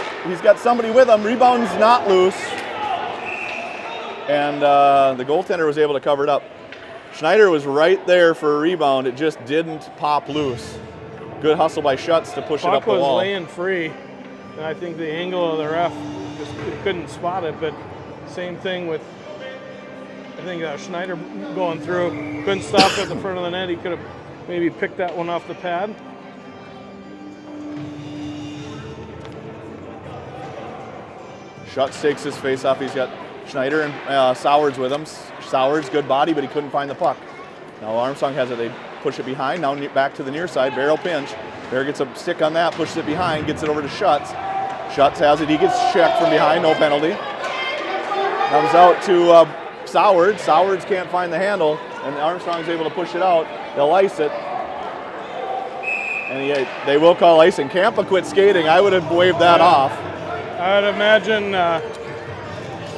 somebody with him. Rebound's not loose, and the goaltender was able to cover it up. Schneider was right there for a rebound. It just didn't pop loose. Good hustle by Schutz to push it up the wall. Puck was laying free, and I think the angle of the ref just couldn't spot it, but same thing with, I think Schneider going through, couldn't stop at the front of the net. He could have maybe picked that one off the pad. Schutz takes his face off. He's got Schneider and Sowards with him. Sowards, good body, but he couldn't find the puck. Now Armstrong has it. They push it behind. Now back to the near side. Barrel pinch. Bear gets a stick on that, pushes it behind, gets it over to Schutz. Schutz has it. He gets checked from behind. No penalty. Comes out to Sowards. Sowards can't find the handle, and Armstrong's able to push it out. They'll ice it. And they will call icing. Campa quit skating. I would have waved that off. I would imagine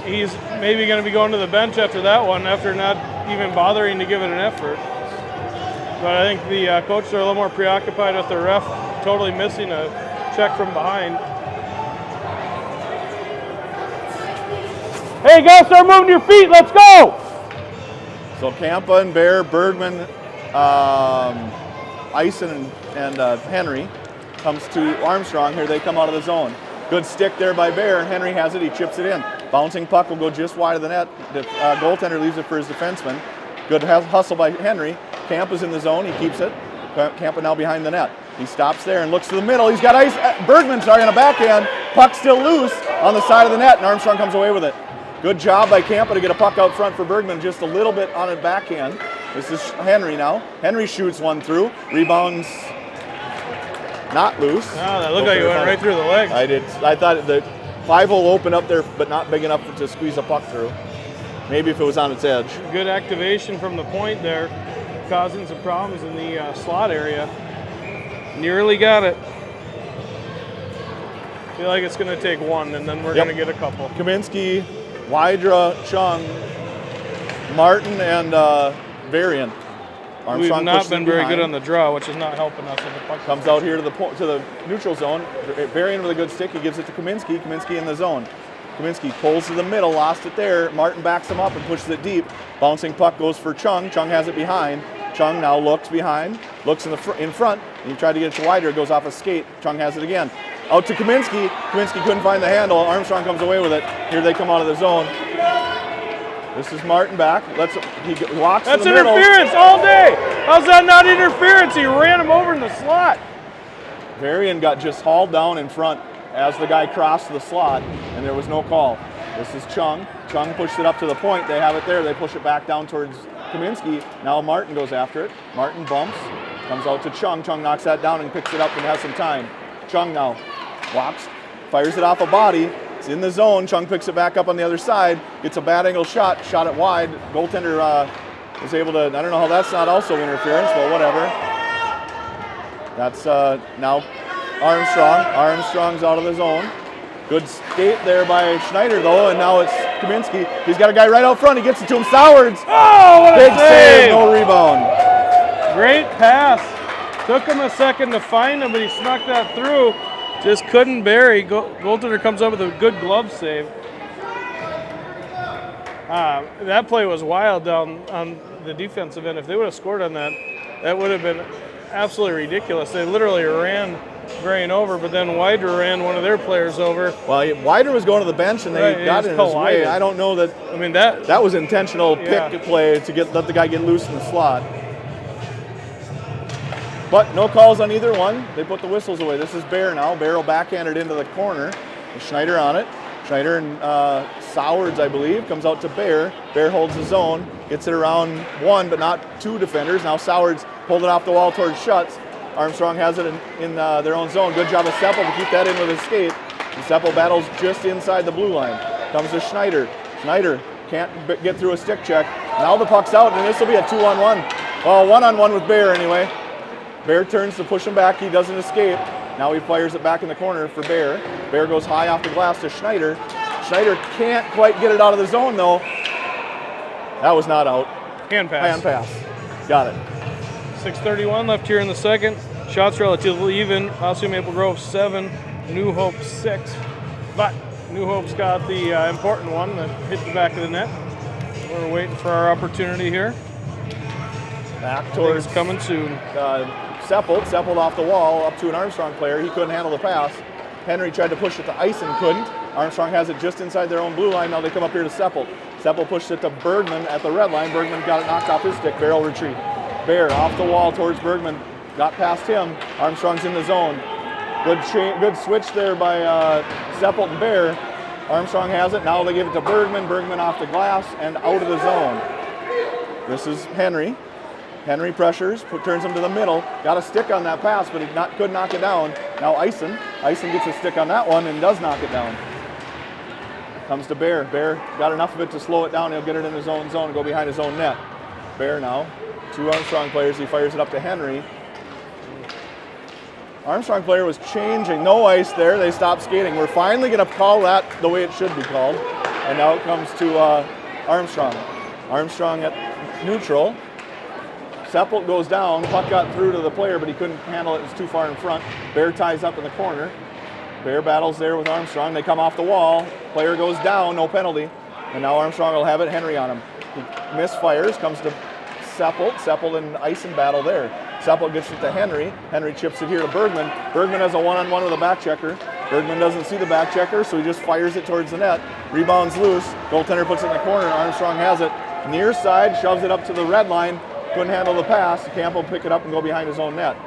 he's maybe going to be going to the bench after that one, after not even bothering to give it an effort. But I think the coaches are a little more preoccupied with the ref totally missing a check from behind. Hey, guys, start moving your feet. Let's go. So Campa and Bear, Bergman, Ison and Henry comes to Armstrong. Here they come out of the zone. Good stick there by Bear. Henry has it. He chips it in. Bouncing puck will go just wide of the net. The goaltender leaves it for his defenseman. Good hustle by Henry. Campa's in the zone. He keeps it. Campa now behind the net. He stops there and looks to the middle. He's got Bergman, on a backhand. Puck still loose on the side of the net, and Armstrong comes away with it. Good job by Campa to get a puck out front for Bergman, just a little bit on a backhand. This is Henry now. Henry shoots one through. Rebounds not loose. Oh, that looked like it went right through the leg. I did. I thought the 5-hole opened up there, but not big enough to squeeze a puck through. Maybe if it was on its edge. Good activation from the point there, causing some problems in the slot area. Nearly got it. Feel like it's going to take one, and then we're going to get a couple. Kaminsky, Wydra, Chung, Martin, and Varian. Armstrong We've not been very good on the draw, which is not helping us. The puck comes out here to the neutral zone. Varian with a good stick. He gives it to Kaminsky. Kaminsky in the zone. Kaminsky pulls to the middle, lost it there. Martin backs him up and pushes it deep. Bouncing puck goes for Chung. Chung has it behind. Chung now looks behind, looks in front, and he tried to get it to Wider. It goes off a skate. Chung has it again. Out to Kaminsky. Kaminsky couldn't find the handle. Armstrong comes away with it. Here they come out of the zone. This is Martin back. He walks to the middle. That's interference all day. How's that not interference? He ran him over in the slot. Varian got just hauled down in front as the guy crossed the slot, and there was no call. This is Chung. Chung pushed it up to the point. They have it there. They push it back down towards Kaminsky. Now Martin goes after it. Martin bumps, comes out to Chung. Chung knocks that down and picks it up and has some time. Chung now walks, fires it off a body. It's in the zone. Chung picks it back up on the other side, gets a bad angle shot it wide. Goaltender was able to, I don't know how that's not also interference, but whatever. That's now Armstrong. Armstrong's out of the zone. Good skate there by Schneider, though, and now it's Kaminsky. He's got a guy right out front. He gets it to him. Sowards. Oh, what a big save! No rebound. Great pass. Took him a second to find him, but he snuck that through. Just couldn't bury. Goaltender comes up with a good glove save. That play was wild down on the defensive end. If they would have scored on that, that would have been absolutely ridiculous. They literally ran Grain over, but then Wider ran one of their players over. Well, Wider was going to the bench, and they got in his way. I don't know that. I mean, that was intentional pick play to let the guy get loose in the slot. But no calls on either one. They put the whistles away. This is Bear now. Bear will backhand it into the corner. Schneider on it. Schneider and Sowards, I believe, comes out to Bear. Bear holds the zone, gets it around one, but not two defenders. Now Sowards pulled it off the wall towards Schutz. Armstrong has it in their own zone. Good job of Seppel to keep that in with his skate. And Seppel battles just inside the blue line. Comes to Schneider. Schneider can't get through a stick check. Now the puck's out, and this will be a 2-on-1. Well, 1-on-1 with Bear anyway. Bear turns to push him back. He doesn't escape. Now he fires it back in the corner for Bear. Bear goes high off the glass to Schneider. Schneider can't quite get it out of the zone, though. That was not out. Hand pass. Hand pass. Got it. 6:31 left here in the second. Shots relatively even. Osseo Maple Grove 7, New Hope 6. But New Hope's got the important one that hit the back of the net. We're waiting for our opportunity here. Back towards coming soon. Seppled off the wall up to an Armstrong player. He couldn't handle the pass. Henry tried to push it to Ice and couldn't. Armstrong has it just inside their own blue line. Now they come up here to Seppel. Seppel pushed it to Bergman at the red line. Bergman got it knocked off his stick. Barrel retreat. Bear off the wall towards Bergman. Got past him. Armstrong's in the zone. Good switch there by Seppel and Bear. Armstrong has it. Now they give it to Bergman. Bergman off the glass and out of the zone. This is Henry. Henry pressures, turns him to the middle. Got a stick on that pass, but he could knock it down. Now Ison gets a stick on that one and does knock it down. Comes to Bear. Bear got enough of it to slow it down. He'll get it in his own zone and go behind his own net. Bear now, two Armstrong players. He fires it up to Henry. Armstrong player was changing. No ice there. They stopped skating. We're finally going to call that the way it should be called. And now it comes to Armstrong. Armstrong at neutral. Seppel goes down. Puck got through to the player, but he couldn't handle it. It was too far in front. Bear ties up in the corner. Bear battles there with Armstrong. They come off the wall. Player goes down, no penalty. And now Armstrong will have it. Henry on him. He misfires, comes to Seppel. Seppel and Ison battle there. Seppel gets it to Henry. Henry chips it here to Bergman. Bergman has a one-on-one with a back checker. Bergman doesn't see the back checker, so he just fires it towards the net. Rebounds loose. Goaltender puts it in the corner. Armstrong has it. Near side, shoves it up to the red line. Couldn't handle the pass. Camp will pick it up and go behind his own net.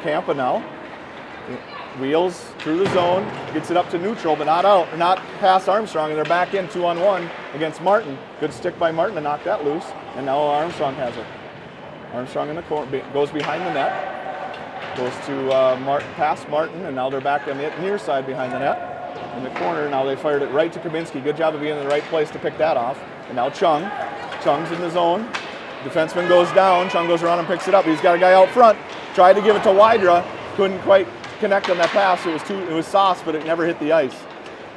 Campa now wheels through the zone, gets it up to neutral, but not past Armstrong, and they're back in 2-on-1 against Martin. Good stick by Martin to knock that loose, and now Armstrong has it. Armstrong in the corner, goes behind the net, goes to past Martin, and now they're back on the near side behind the net. In the corner, now they fired it right to Kaminsky. Good job of being in the right place to pick that off. And now Chung's in the zone. Defenseman goes down. Chung goes around and picks it up. He's got a guy out front. Tried to give it to Wydra. Couldn't quite connect on that pass. It was sauce, but it never hit the ice.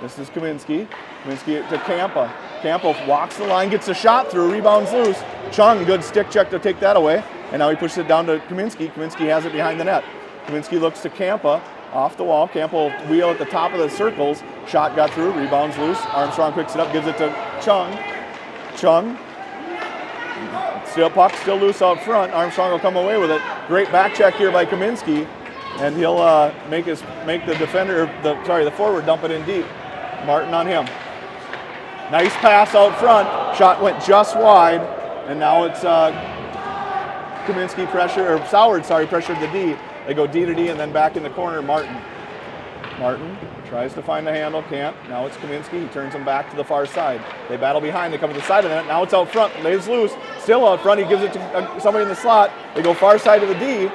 This is Kaminsky. Kaminsky to Campa. Campa walks the line, gets a shot through, rebounds loose. Chung, good stick check to take that away. And now he pushes it down to Kaminsky. Kaminsky has it behind the net. Kaminsky looks to Campa. Off the wall. Campa will wheel at the top of the circles. Shot got through, rebounds loose. Armstrong picks it up, gives it to Chung. Puck still loose out front. Armstrong will come away with it. Great back check here by Kaminsky, and he'll make the forward dump it in deep. Martin on him. Nice pass out front. Shot went just wide, and now it's Kaminsky pressured the D. They go D to D and then back in the corner. Martin tries to find the handle, can't. Now it's Kaminsky. He turns him back to the far side. They battle behind. They come to the side of the net. Now it's out front. Lays loose. still out front. He gives it to somebody in the slot. They go far side to the D.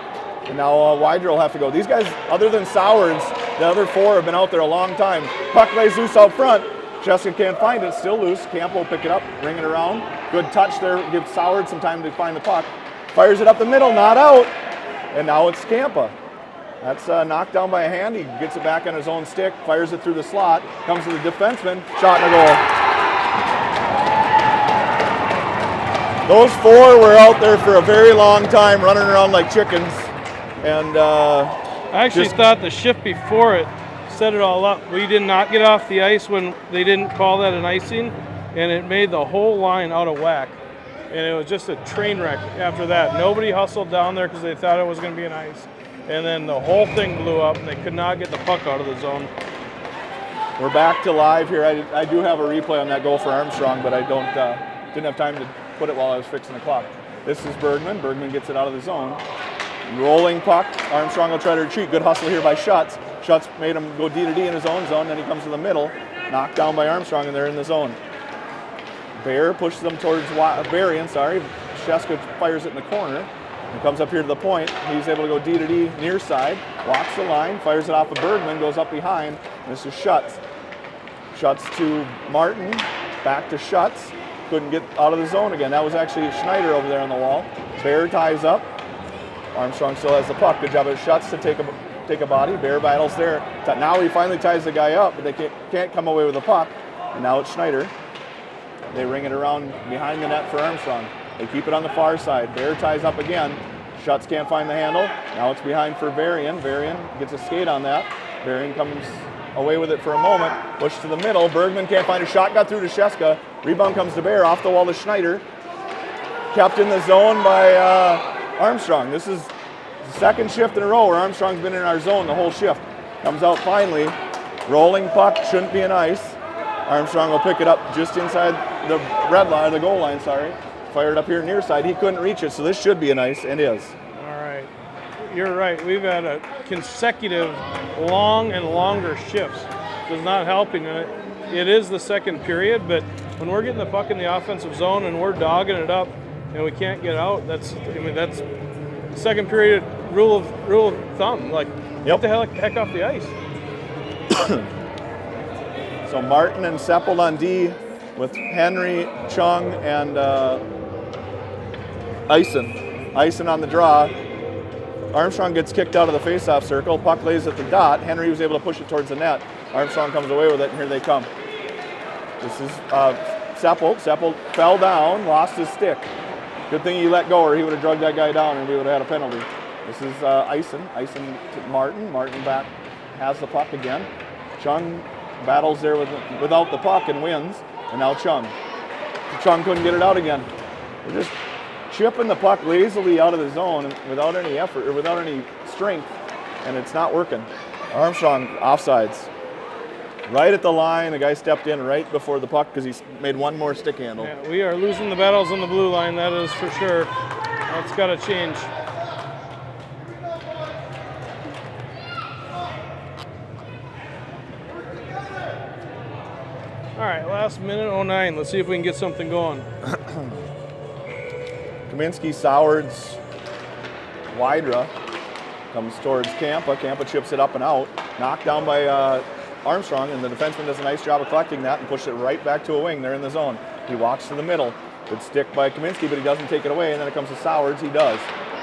And now Wider will have to go. These guys, other than Sowards, the other 4 have been out there a long time. Puck lays loose out front. Cheska can't find it. Still loose. Camp will pick it up, ring it around. Good touch there. Gives Sowards some time to find the puck. Fires it up the middle, not out. And now it's Campa. That's knocked down by a hand. He gets it back on his own stick, fires it through the slot, comes to the defenseman, shot and a goal. Those 4 were out there for a very long time, running around like chickens. And I actually thought the shift before it set it all up. We did not get off the ice when they didn't call that an icing, and it made the whole line out of whack. And it was just a train wreck after that. Nobody hustled down there because they thought it was going to be an ice. And then the whole thing blew up, and they could not get the puck out of the zone. We're back to live here. I do have a replay on that goal for Armstrong, but I didn't have time to put it while I was fixing the clock. This is Bergman. Bergman gets it out of the zone. Rolling puck. Armstrong will try to retreat. Good hustle here by Schutz. Schutz made him go D to D in his own zone. Then he comes to the middle. Knocked down by Armstrong, and they're in the zone. Bear pushes them towards Varian. Cheska fires it in the corner. And comes up here to the point. He's able to go D to D near side. Walks the line. Fires it off of Bergman. Goes up behind. This is Schutz. Schutz to Martin. Back to Schutz. Couldn't get out of the zone again. That was actually Schneider over there on the wall. Bear ties up. Armstrong still has the puck. Good job of Schutz to take a body. Bear battles there. Now he finally ties the guy up, but they can't come away with the puck. And now it's Schneider. They ring it around behind the net for Armstrong. They keep it on the far side. Bear ties up again. Schutz can't find the handle. Now it's behind for Varian. Varian gets a skate on that. Varian comes away with it for a moment. Push to the middle. Bergman can't find a shot. Got through to Cheska. Rebound comes to Bear. Off the wall to Schneider. Kept in the zone by Armstrong. This is the second shift in a row where Armstrong's been in our zone the whole shift. Comes out finally. Rolling puck. Shouldn't be an ice. Armstrong will pick it up just inside the red line, the goal line, Fired up here near side. He couldn't reach it, so this should be an ice, and is. All right. You're right. We've had a consecutive long and longer shifts. It's not helping. It is the second period, but when we're getting the puck in the offensive zone and we're dogging it up and we can't get out, that's second period rule of thumb. Like, get the heck off the ice. So Martin and Seppelt on D with Henry, Chung, and Eisen on the draw. Armstrong gets kicked out of the faceoff circle. Puck lays at the dot. Henry was able to push it towards the net. Armstrong comes away with it, and here they come. This is Seppelt. Seppelt fell down, lost his stick. Good thing he let go, or he would have drugged that guy down, and we would have had a penalty. This is Eisen. Eisen to Martin. Martin back has the puck again. Chung battles there without the puck and wins. And now Chung. Chung couldn't get it out again. We're just chipping the puck lazily out of the zone without any effort or without any strength, and it's not working. Armstrong offsides. Right at the line, the guy stepped in right before the puck because he made one more stick handle. Yeah, we are losing the battles on the blue line, that is for sure. That's got to change. All right, last minute 09. Let's see if we can get something going. Kaminsky, Sowards, Wydra comes towards Campa. Campa chips it up and out. Knocked down by Armstrong, and the defenseman does a nice job of collecting that and pushes it right back to a wing. They're in the zone. He walks to the middle. Good stick by Kaminsky, but he doesn't take it away, and then it comes to Sowards. He does.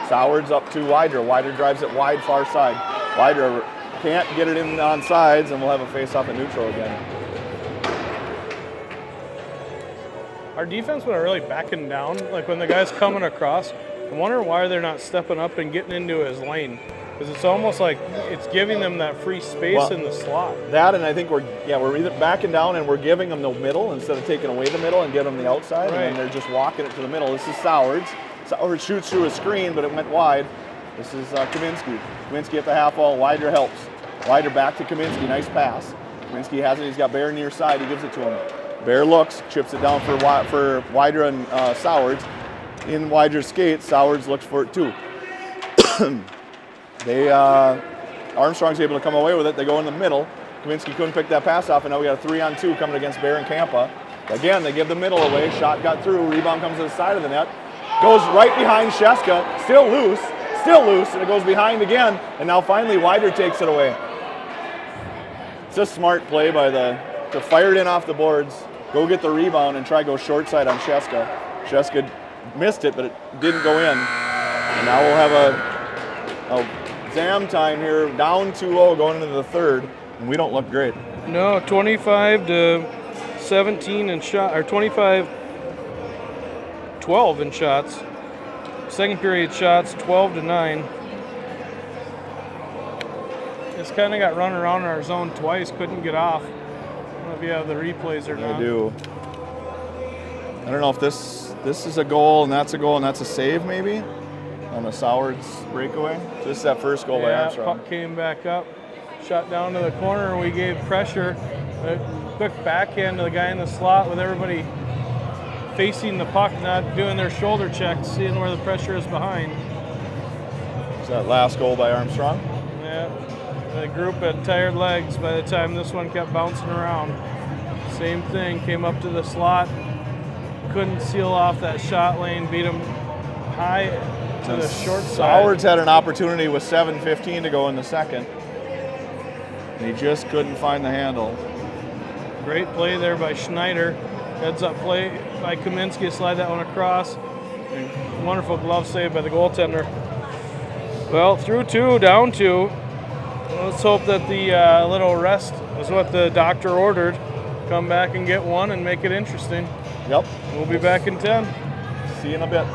Sowards up to Wydra. Wydra drives it wide far side. Wydra can't get it in on sides, and we'll have a face-off at neutral again. Our defense went really backing down. Like when the guy's coming across, I wonder why they're not stepping up and getting into his lane. Because it's almost like it's giving them that free space in the slot. That, and I think we're either backing down and we're giving them the middle instead of taking away the middle and giving them the outside, right. And then they're just walking it to the middle. This is Sowards. Sowards shoots through a screen, but it went wide. This is Kaminsky. Kaminsky at the half wall. Wydra helps. Wydra back to Kaminsky. Nice pass. Kaminsky has it. He's got Bear near side. He gives it to him. Bear looks, chips it down for Wydra and Sowards. In Wydra's skate, Sowards looks for it too. Armstrong's able to come away with it. They go in the middle. Kaminsky couldn't pick that pass off, and now we got a 3-on-2 coming again Bear and Campa. Again, they give the middle away. Shot got through. Rebound comes to the side of the net. Goes right behind Sheska, still loose, and it goes behind again, and now finally Wider takes it away. It's a smart play by to fire it in off the boards, go get the rebound, and try to go short side on Sheska. Sheska missed it, but it didn't go in. And now we'll have a Zam time here, down 2-0 going into the third, and we don't look great. No, 25-17 in shot, or 25-12 in shots. Second period shots, 12-9. Just kind of got run around in our zone twice, couldn't get off. I don't know if you have the replays or not. I do. I don't know if this is a goal and that's a goal and that's a save maybe on the Sowards breakaway. So this is that first goal by Armstrong. Puck came back up, shot down to the corner. We gave pressure, a quick backhand to the guy in the slot with everybody facing the puck, not doing their shoulder checks, seeing where the pressure is behind. Is that last goal by Armstrong? Yeah, the group had tired legs by the time this one kept bouncing around. Same thing, came up to the slot, couldn't seal off that shot lane, beat him high to the short side. Sowards had an opportunity with 7:15 to go in the second, and he just couldn't find the handle. Great play there by Schneider. Heads up play by Kaminsky to slide that one across. Wonderful glove save by the goaltender. Well, through 2, down 2. Let's hope that the little rest is what the doctor ordered. Come back and get one and make it interesting. Yep. We'll be back in 10. See you in a bit.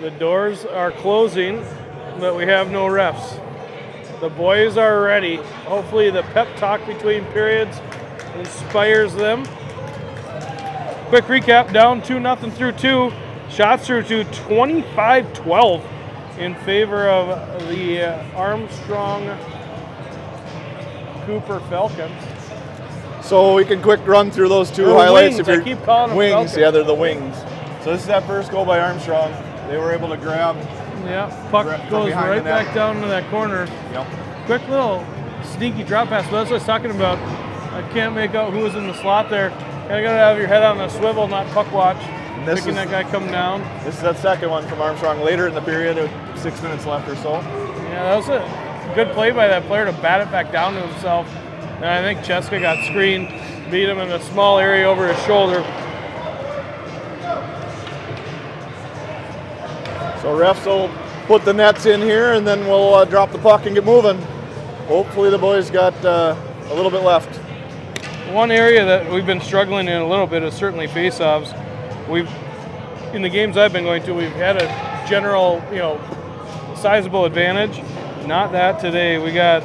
The doors are closing, but we have no refs. The boys are ready. Hopefully the pep talk between periods inspires them. Quick recap, down 2-0 through 2. Shots through to 25-12 in favor of the Armstrong Cooper Falcons. So we can quick run through those two They're highlights. wings. I keep calling them wings. Falcons. Yeah, they're the wings. So this is that first goal by Armstrong. They were able to grab. Yeah, puck from goes behind right the net. back down to that corner. Yep. Quick little sneaky drop pass. But that's what I was talking about. I can't make out who was in the slot there. You gotta have your head on a swivel, not puck watch. Making that guy come down. This is that second one from Armstrong later in the period, 6 minutes left or so. Yeah, that was a good play by that player to bat it back down to himself. And I think Cheska got screened, beat him in a small area over his shoulder. So refs will put the nets in here, and then we'll drop the puck and get moving. Hopefully the boys got a little bit left. One area that we've been struggling in a little bit is certainly face-offs. In the games I've been going to, we've had a general, sizable advantage. Not that today. We got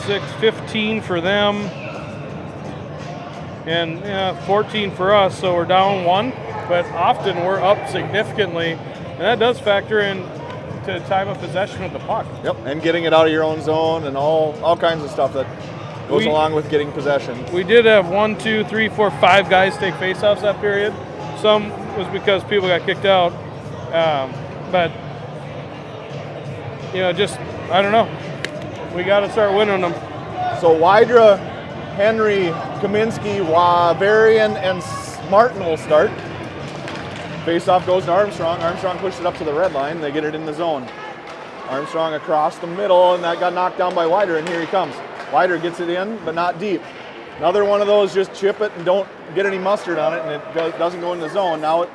6-15 for them and 14 for us, so we're down 1, but often we're up significantly, and that does factor in to time of possession of the puck. Yep, and getting it out of your own zone and all kinds of stuff that goes along with getting possession. We did have 1, 2, 3, 4, 5 guys take faceoffs that period. Some was because people got kicked out, but I don't know. We got to start winning them. So Wydra, Henry, Kaminsky, Varian, and Martin will start. Face-off goes to Armstrong. Armstrong pushed it up to the red line. They get it in the zone. Armstrong across the middle, and that got knocked down by Wydra, and here he comes. Wydra gets it in, but not deep. Another one of those, just chip it and don't get any mustard on it, and it doesn't go in the zone. Now it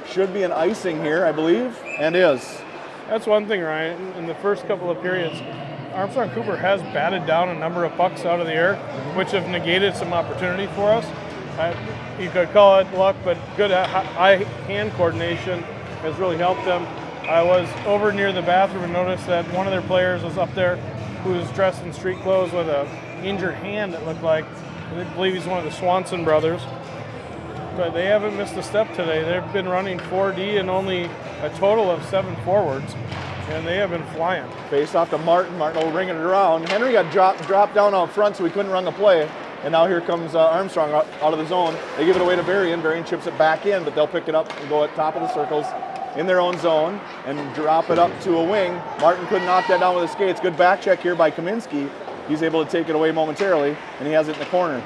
should be an icing here, I believe, and is. That's one thing, Ryan. In the first couple of periods, Armstrong Cooper has batted down a number of pucks out of the air, which have negated some opportunity for us. You could call it luck, but good eye-hand coordination has really helped them. I was over near the bathroom and noticed that one of their players was up there who was dressed in street clothes with an injured hand, it looked like. I believe he's one of the Swanson brothers. But they haven't missed a step today. They've been running 4D and only a total of 7 forwards, and they have been flying. Face off to Martin. Martin will ring it around. Henry got dropped down out front, so he couldn't run the play. And now here comes Armstrong out of the zone. They give it away to Varian. Varian chips it back in, but they'll pick it up and go at top of the circles in their own zone and drop it up to a wing. Martin couldn't knock that down with his skates. Good back check here by Kaminsky. He's able to take it away momentarily, and he has it in the corner.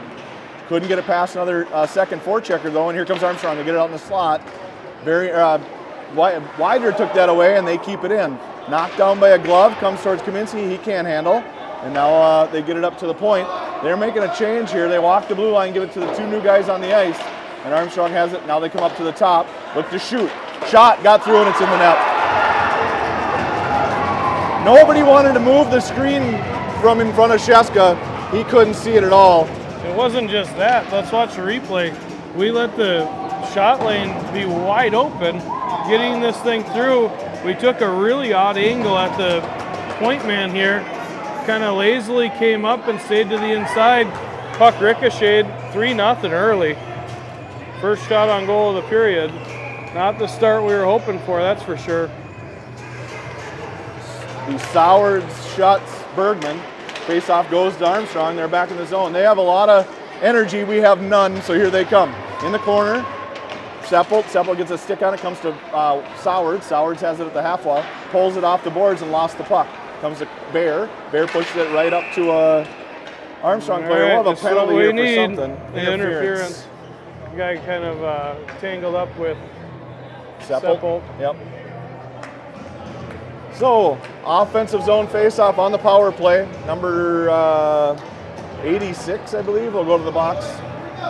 Couldn't get it past another second forechecker, though, and here comes Armstrong to get it out in the slot. Wider took that away, and they keep it in. Knocked down by a glove, comes towards Kaminsky. He can't handle, and now they get it up to the point. They're making a change here. They walk the blue line, give it to the 2 new guys on the ice, and Armstrong has it. Now they come up to the top, look to shoot. Shot, got through, and it's in the net. Nobody wanted to move the screen from in front of Sheska. He couldn't see it at all. It wasn't just that. Let's watch the replay. We let the shot lane be wide open, getting this thing through. We took a really odd angle at the point man here. Kind of lazily came up and stayed to the inside. Puck ricocheted, 3-0 early. First shot on goal of the period. Not the start we were hoping for, that's for sure. The Sowards shuts Bergman. Face-off goes to Armstrong. They're back in the zone. They have a lot of energy. We have none, so here they come. In the corner, Seppel gets a stick on it, comes to Sowards. Sowards has it at the half wall, pulls it off the boards and lost the puck. Comes to Bear. Bear pushes it right up to Armstrong player. Right, We'll have a penalty here for something. The interference. The guy kind of tangled up with Seppel. Yep. So, offensive zone face-off on the power play. Number 86, I believe, will go to the box.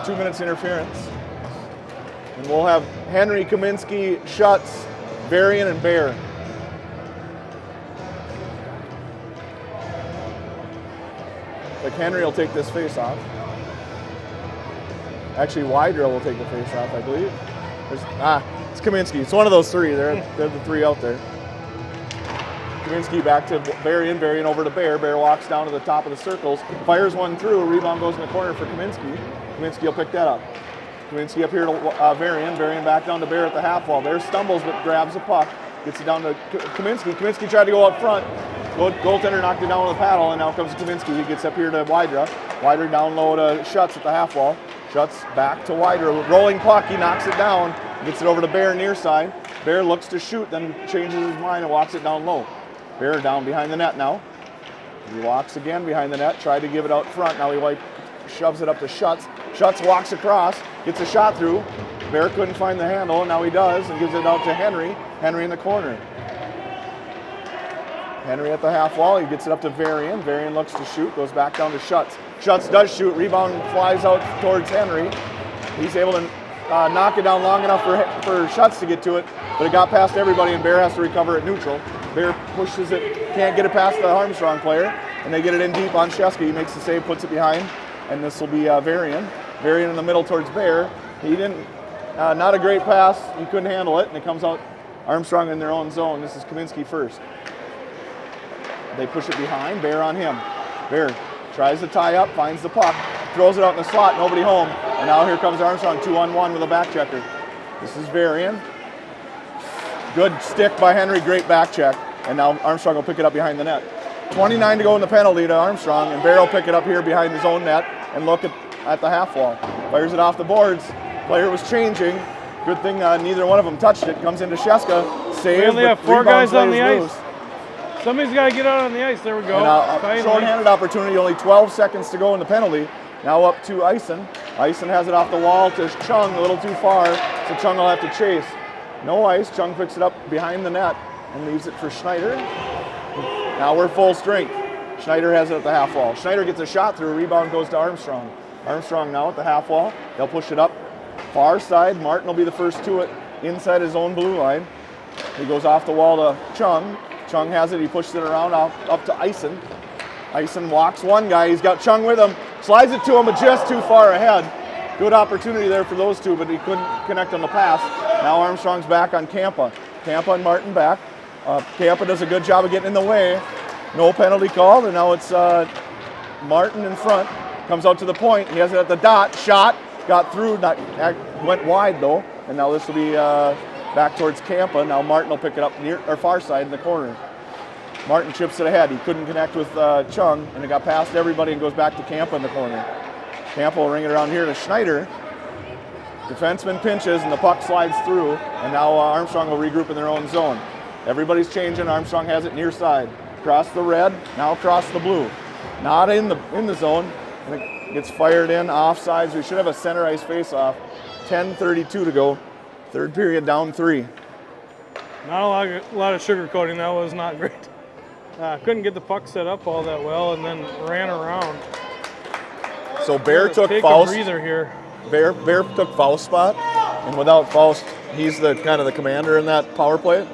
2 minutes interference. And we'll have Henry, Kaminsky, Schutz, Varian, and Bear. Like Henry will take this face-off. Actually, Wydra will take the face-off, I believe. It's Kaminsky. It's one of those three. They're the three out there. Kaminsky back to Varian. Varian over to Bear. Bear walks down to the top of the circles. Fires one through. Rebound goes in the corner for Kaminsky. Kaminsky will pick that up. Kaminsky up here to Varian. Varian back down to Bear at the half wall. Bear stumbles but grabs the puck. Gets it down to Kaminsky. Kaminsky tried to go up front. Goaltender knocked it down with a paddle, and now comes Kaminsky. He gets up here to Wydra. Wydra down low to Schutz at the half wall. Schutz back to Wydra. Rolling puck. He knocks it down. Gets it over to Bear near side. Bear looks to shoot, then changes his mind and walks it down low. Bear down behind the net now. He walks again behind the net. Tried to give it out front. Now he shoves it up to Schutz. Schutz walks across. Gets a shot through. Bear couldn't find the handle, and now he does, and gives it out to Henry. Henry in the corner. Henry at the half wall. He gets it up to Varian. Varian looks to shoot. Goes back down to Schutz. Schutz does shoot. Rebound flies out towards Henry. He's able to knock it down long enough for Schutz to get to it, but it got past everybody, and Bear has to recover it neutral. Bear pushes it. Can't get it past the Armstrong player, and they get it in deep on Shesky. He makes the save, puts it behind, and this will be Varian. Varian in the middle towards Bear. He didn't, not a great pass. He couldn't handle it, and it comes out Armstrong in their own zone. This is Kaminsky first. They push it behind. Bear on him. Bear tries to tie up, finds the puck, throws it out in the slot, nobody home. And now here comes Armstrong, 2-on-1 with a back checker. This is Varian. Good stick by Henry, great back check. And now Armstrong will pick it up behind the net. 29 to go in the penalty to Armstrong, and Bear will pick it up here behind his own net and look at the half wall. Fires it off the boards. Player was changing. Good thing neither one of them touched it. Comes into Sheska. Save. We only have 4 guys on the loose. ice. Somebody's got to get out on the ice. There we go. And short-handed opportunity, only 12 seconds to go in the penalty. Now up to Eisen. Eisen has it off the wall to Chung, a little too far, so Chung will have to chase. No ice. Chung picks it up behind the net and leaves it for Schneider. Now we're full strength. Schneider has it at the half wall. Schneider gets a shot through. Rebound goes to Armstrong. Armstrong now at the half wall. They'll push it up. Far side. Martin will be the first to it inside his own blue line. He goes off the wall to Chung. Chung has it. He pushes it around up to Eisen. Eisen walks one guy. He's got Chung with him. Slides it to him, but just too far ahead. Good opportunity there for those two, but he couldn't connect on the pass. Now Armstrong's back on Campa. Campa and Martin back. Campa does a good job of getting in the way. No penalty called, and now it's Martin in front. Comes out to the point. He has it at the dot. Shot. Got through. Went wide, though. And now this will be back towards Campa. Now Martin will pick it up near or far side in the corner. Martin chips it ahead. He couldn't connect with Chung, and it got past everybody and goes back to Campa in the corner. Campa will ring it around here to Schneider. Defenseman pinches, and the puck slides through, and now Armstrong will regroup in their own zone. Everybody's changing. Armstrong has it near side. Across the red, now across the blue. Not in the zone, and it gets fired in offsides. We should have a center ice face-off. 10:32 to go. Third period, down 3. Not a lot of sugarcoating. That was not great. Couldn't get the puck set up all that well, and then ran around. So Bear took Take Faust. a breather here. Bear took Faust's spot, and without Faust, he's the kind of the commander in that power play.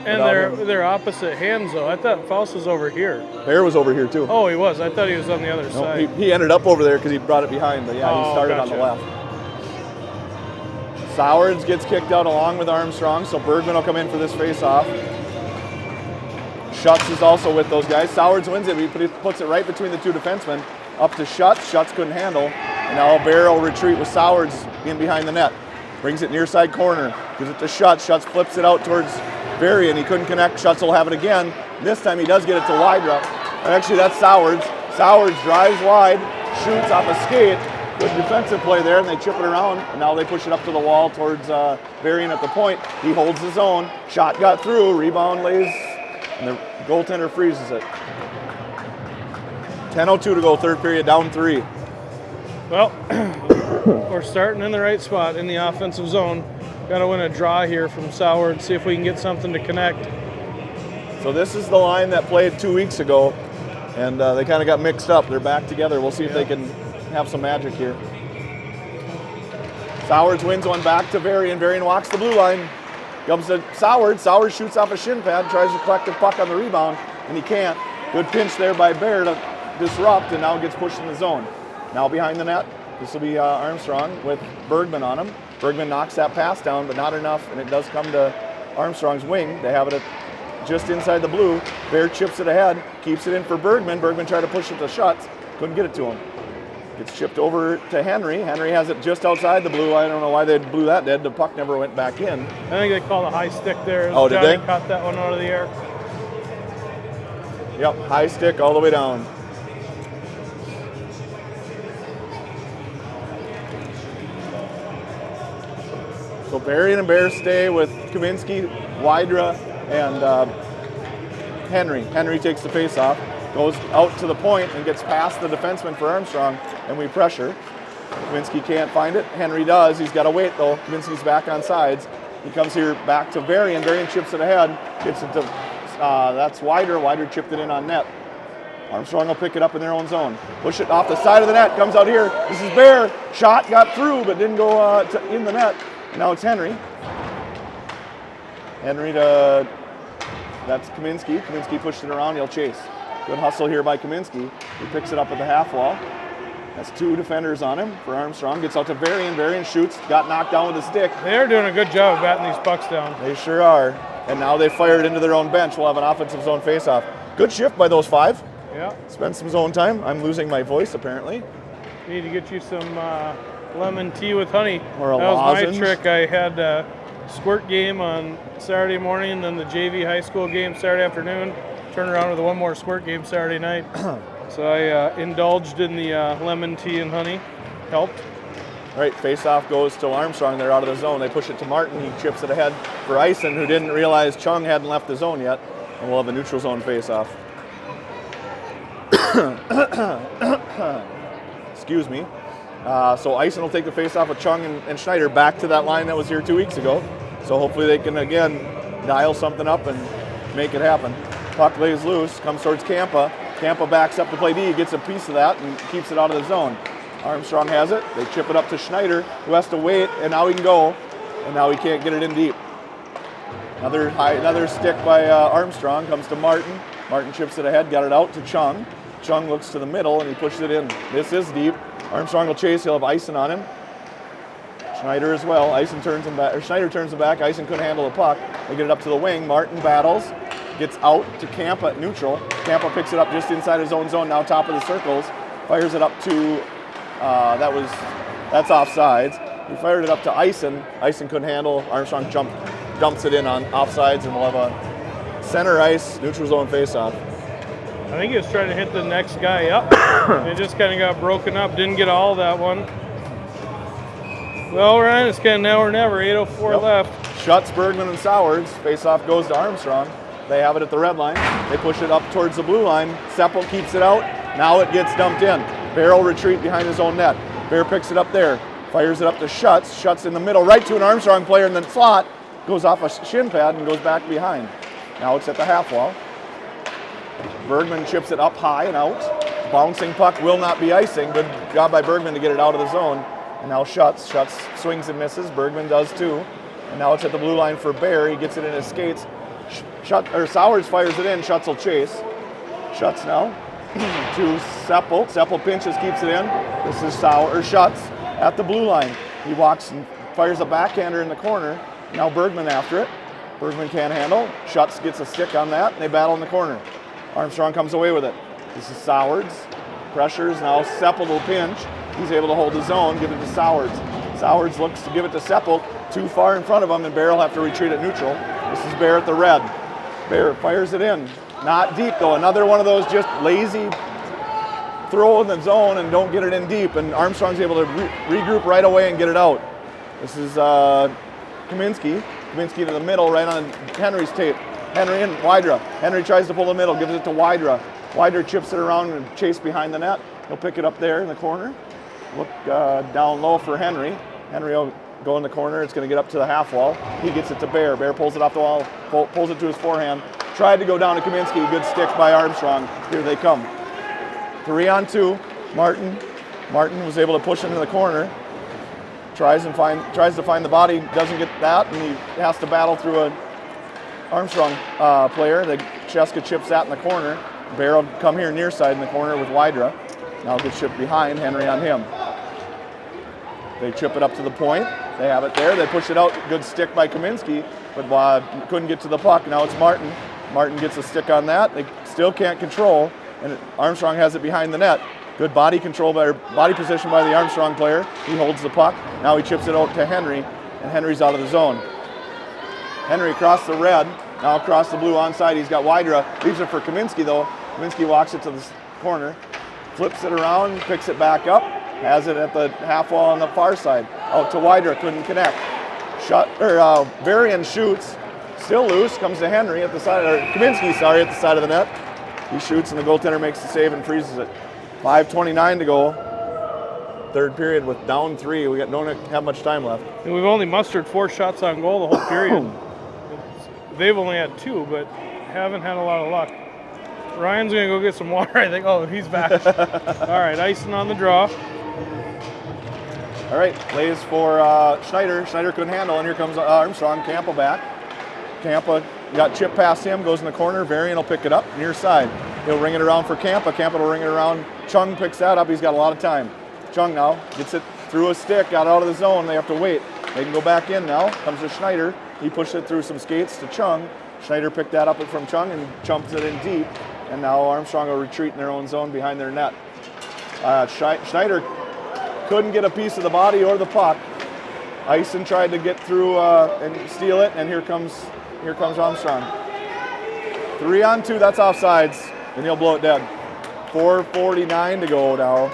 And they're opposite hands, though. I thought Faust was over here. Bear was over here too. Oh, he was. I thought he was on the other side. He ended up over there because he brought it behind, but yeah, he started gotcha. on the left. Sowards gets kicked out along with Armstrong, so Bergman will come in for this face-off. Schutz is also with those guys. Sowards wins it. He puts it right between the two defensemen. Up to Schutz. Schutz couldn't handle. And now Bear will retreat with Sowards in behind the net. Brings it near side corner. Gives it to Schutz. Schutz flips it out towards Varian. He couldn't connect. Schutz will have it again. This time he does get it to Wydra. And actually that's Sowards. Sowards drives wide, shoots off a skate. Good defensive play there, and they chip it around. And now they push it up to the wall towards Varian at the point. He holds his own. Shot got through. Rebound lays, and the goaltender freezes it. 10:02 to go, third period, down 3. Well, we're starting in the right spot in the offensive zone. Got to win a draw here from Sowards, see if we can get something to connect. So this is the line that played 2 weeks ago, and they kind of got mixed up. They're back together. We'll see if they can have some magic here. Sowards wins one back to Varian. Varian walks the blue line. Comes to Sowards. Sowards shoots off a shin pad, tries to collect the puck on the rebound, and he can't. Good pinch there by Bear to disrupt, and now gets pushed in the zone. Now behind the net, this will be Armstrong with Bergman on him. Bergman knocks that pass down, but not enough, and it does come to Armstrong's wing. They have it just inside the blue. Bear chips it ahead, keeps it in for Bergman. Bergman tried to push it to Schutz, couldn't get it to him. Gets chipped over to Henry. Henry has it just outside the blue. I don't know why they blew that dead. The puck never went back in. I think they called a high stick there. Oh, did they? Caught that one out of the air. Yep, high stick all the way down. So Berrien and Bear stay with Kaminsky, Wydra, and Henry. Henry takes the face-off, goes out to the point and gets past the defenseman for Armstrong, and we pressure. Kaminsky can't find it. Henry does. He's got to wait, though. Kaminsky's back on sides. He comes here back to Berrien. Berrien chips it ahead. Gets it to, that's Wydra. Wydra chipped it in on net. Armstrong will pick it up in their own zone. Push it off the side of the net. Comes out here. This is Bear. Shot got through, but didn't go in the net. Now it's Henry. Henry to, that's Kaminsky. Kaminsky pushed it around. He'll chase. Good hustle here by Kaminsky. He picks it up at the half wall. That's 2 defenders on him for Armstrong. Gets out to Berrien. Berrien shoots. Got knocked down with a stick. They're doing a good job of batting these pucks down. They sure are. And now they fired into their own bench. We'll have an offensive zone faceoff. Good shift by those 5. Yeah. Spend some zone time. I'm losing my voice apparently. Need to get you some lemon tea with honey. Or a that was lozenge. my trick. I had a squirt game on Saturday morning, then the JV high school game Saturday afternoon. Turned around with one more squirt game Saturday night. So I indulged in the lemon tea and honey. Helped. All right, face-off goes to Armstrong. They're out of the zone. They push it to Martin. He chips it ahead for Eisen, who didn't realize Chung hadn't left the zone yet. And we'll have a neutral zone face-off. Excuse me. So Eisen will take the face-off with Chung and Schneider back to that line that was here 2 weeks ago. So hopefully they can, again, dial something up and make it happen. Puck lays loose, comes towards Kampa. Kampa backs up to play D, gets a piece of that and keeps it out of the zone. Armstrong has it. They chip it up to Schneider, who has to wait, and now he can go. And now he can't get it in deep. Another stick by Armstrong comes to Martin. Martin chips it ahead, got it out to Chung. Chung looks to the middle and he pushes it in. This is deep. Armstrong will chase. He'll have Eisen on him. Schneider as well. Eisen turns him back. Or Schneider turns him back. Eisen couldn't handle the puck. They get it up to the wing. Martin battles. Gets out to Kampa at neutral. Kampa picks it up just inside his own zone. Now top of the circles. Fires it up to. That's offsides. He fired it up to Eisen. Eisen couldn't handle. Armstrong dumps it in on offsides, and we'll have a center ice neutral zone faceoff. I think he was trying to hit the next guy up. It just kind of got broken up. Didn't get all of that one. Well, Ryan, it's kind of now or never. 8:04 left. Schutz, Bergman, and Sowards. Faceoff goes to Armstrong. They have it at the red line. They push it up towards the blue line. Seppel keeps it out. Now it gets dumped in. Bear will retreat behind his own net. Bear picks it up there. Fires it up to Schutz. Schutz in the middle, right to an Armstrong player in the slot. Goes off a shin pad and goes back behind. Now it's at the half wall. Bergman chips it up high and out. Bouncing puck will not be icing. Good job by Bergman to get it out of the zone. And now Schutz. Schutz swings and misses. Bergman does too. And now it's at the blue line for Bear. He gets it in his skates. Sowards fires it in. Schutz will chase. Schutz now to Seppel. Seppel pinches, keeps it in. This is Schutz at the blue line. He walks and fires a backhander in the corner. Now Bergman after it. Bergman can't handle. Schutz gets a stick on that, and they battle in the corner. Armstrong comes away with it. This is Sowards. Pressures. Now Seppel will pinch. He's able to hold his own, give it to Sowards. Sowards looks to give it to Seppel. Too far in front of him, and Bear will have to retreat at neutral. This is Bear at the red. Bear fires it in. Not deep, though. Another one of those just lazy throw in the zone and don't get it in deep. And Armstrong's able to regroup right away and get it out. This is Kaminsky. Kaminsky to the middle, right on Henry's tape. Henry and Wydra. Henry tries to pull the middle, gives it to Wydra. Wydra chips it around and chase behind the net. He'll pick it up there in the corner. Look down low for Henry. Henry will go in the corner. It's going to get up to the half wall. He gets it to Bear. Bear pulls it off the wall, pulls it to his forehand. Tried to go down to Kaminsky. Good stick by Armstrong. Here they come. 3-on-2. Martin. Martin was able to push into the corner. Tries to find the body. Doesn't get that, and he has to battle through a Armstrong player. The Cheska chips that in the corner. Bear will come here near side in the corner with Wydra. Now gets chipped behind. Henry on him. They chip it up to the point. They have it there. They push it out. Good stick by Kaminsky, but couldn't get to the puck. Now it's Martin. Martin gets a stick on that. They still can't control, and Armstrong has it behind the net. Good body control or body position by the Armstrong player. He holds the puck. Now he chips it out to Henry, and Henry's out of the zone. Henry across the red, now across the blue onside. He's got Wydra. Leaves it for Kaminsky though. Kaminsky walks it to the corner, flips it around, picks it back up, has it at the half wall on the far side. Out to Wydra, couldn't connect. Varian shoots, still loose, comes to Henry at the side, or Kaminsky, sorry, at the side of the net. He shoots and the goaltender makes the save and freezes it. 5:29 to go. Third period with down 3. We don't have much time left. And we've only mustered 4 shots on goal the whole period. They've only had 2, but haven't had a lot of luck. Ryan's gonna go get some water, I think. Oh, he's back. All right, icing on the draw. All right, plays for Schneider. Schneider couldn't handle, and here comes Armstrong. Campa back. Campa got chipped past him, goes in the corner. Varian will pick it up near side. He'll ring it around for Campa. Campa will ring it around. Chung picks that up. He's got a lot of time. Chung now gets it through a stick, got out of the zone. They have to wait. They can go back in now. Comes to Schneider. He pushed it through some skates to Chung. Schneider picked that up from Chung and chumps it in deep. And now Armstrong will retreat in their own zone behind their net. Schneider couldn't get a piece of the body or the puck. Eisen tried to get through and steal it, and here comes Armstrong. 3-on-2, that's offsides, and he'll blow it dead. 4:49 to go now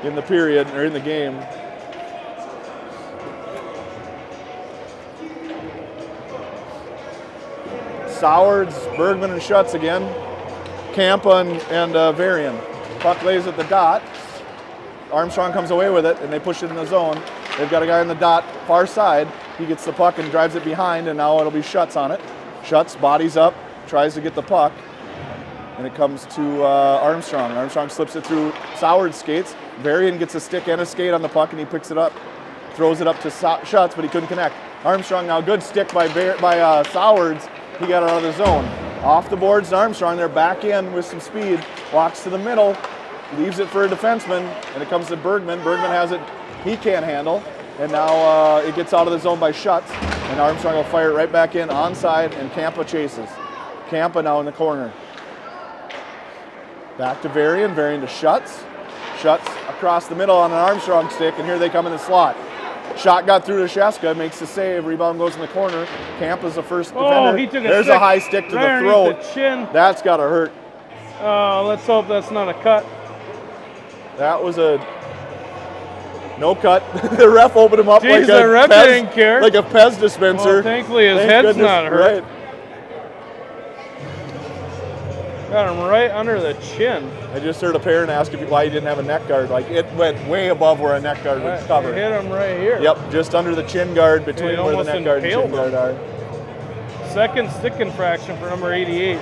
in the period, or in the game. Sowards, Bergman, and Schutz again. Campa and Varian. Puck lays at the dot. Armstrong comes away with it, and they push it in the zone. They've got a guy on the dot, far side. He gets the puck and drives it behind, and now it'll be Schutz on it. Schutz bodies up, tries to get the puck, and it comes to Armstrong. Armstrong slips it through Sowards' skates. Varian gets a stick and a skate on the puck, and he picks it up, throws it up to Schutz, but he couldn't connect. Armstrong now, good stick by Sowards. He got out of the zone. Off the boards to Armstrong. They're back in with some speed. Walks to the middle. Leaves it for a defenseman. And it comes to Bergman. Bergman has it. He can't handle. And now it gets out of the zone by Schutz. And Armstrong will fire it right back in onside. And Campa chases. Campa now in the corner. Back to Varian. Varian to Schutz. Schutz across the middle on an Armstrong stick. And here they come in the slot. Shot got through to Sheska, makes the save. Rebound goes in the corner. Campa's the first defender. He took There's a high stick to the throat. The chin. That's got to hurt. Oh, let's hope that's not a cut. That was a no cut. The ref opened him up like the ref didn't care. Like a Pez dispenser. Well, thankfully his head's not hurt. Right. Got him right under the chin. I just heard a parent ask why he didn't have a neck guard. Like it went way above where a neck guard would cover. It hit him right here. Yep, just under the chin guard, between where the neck guard and chin guard are. Second stick infraction for number 88.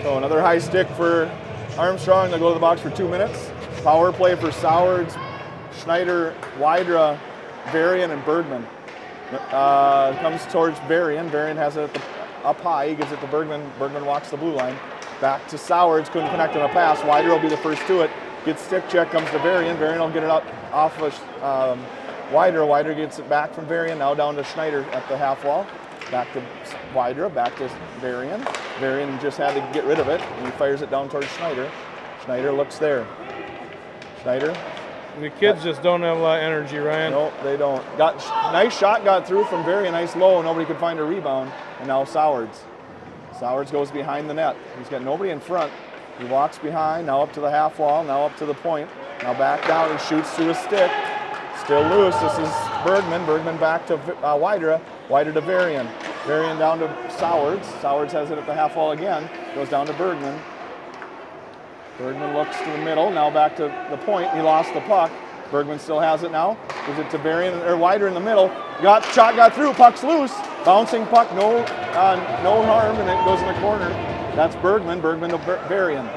So another high stick for Armstrong. They'll go to the box for 2 minutes. Power play for Sowards, Schneider, Wydra, Varian, and Bergman. Comes towards Varian. Varian has it up high. He gives it to Bergman. Bergman walks the blue line. Back to Sowards. Couldn't connect on a pass. Wydra will be the first to it. Gets stick check. Comes to Varian. Varian will get it up off of Wydra. Wydra gets it back from Varian. Now down to Schneider at the half wall. Back to Wydra. Back to Varian. Varian just had to get rid of it. And he fires it down towards Schneider. Schneider looks there. Schneider. The kids just don't have a lot of energy, Ryan. No, they don't. Nice shot got through from Varian. Nice low. Nobody could find a rebound. And now Sowards. Sowards goes behind the net. He's got nobody in front. He walks behind, now up to the half wall, now up to the point. Now back down, he shoots through a stick. Still loose. This is Bergman. Bergman back to Wydra. Wydra to Varian. Varian down to Sowards. Sowards has it at the half wall again. Goes down to Bergman. Bergman looks to the middle, now back to the point. He lost the puck. Bergman still has it now. Gives it to Varian, or Wydra in the middle. Shot got through, puck's loose. Bouncing puck, no harm, and it goes in the corner. That's Bergman. Bergman to Varian.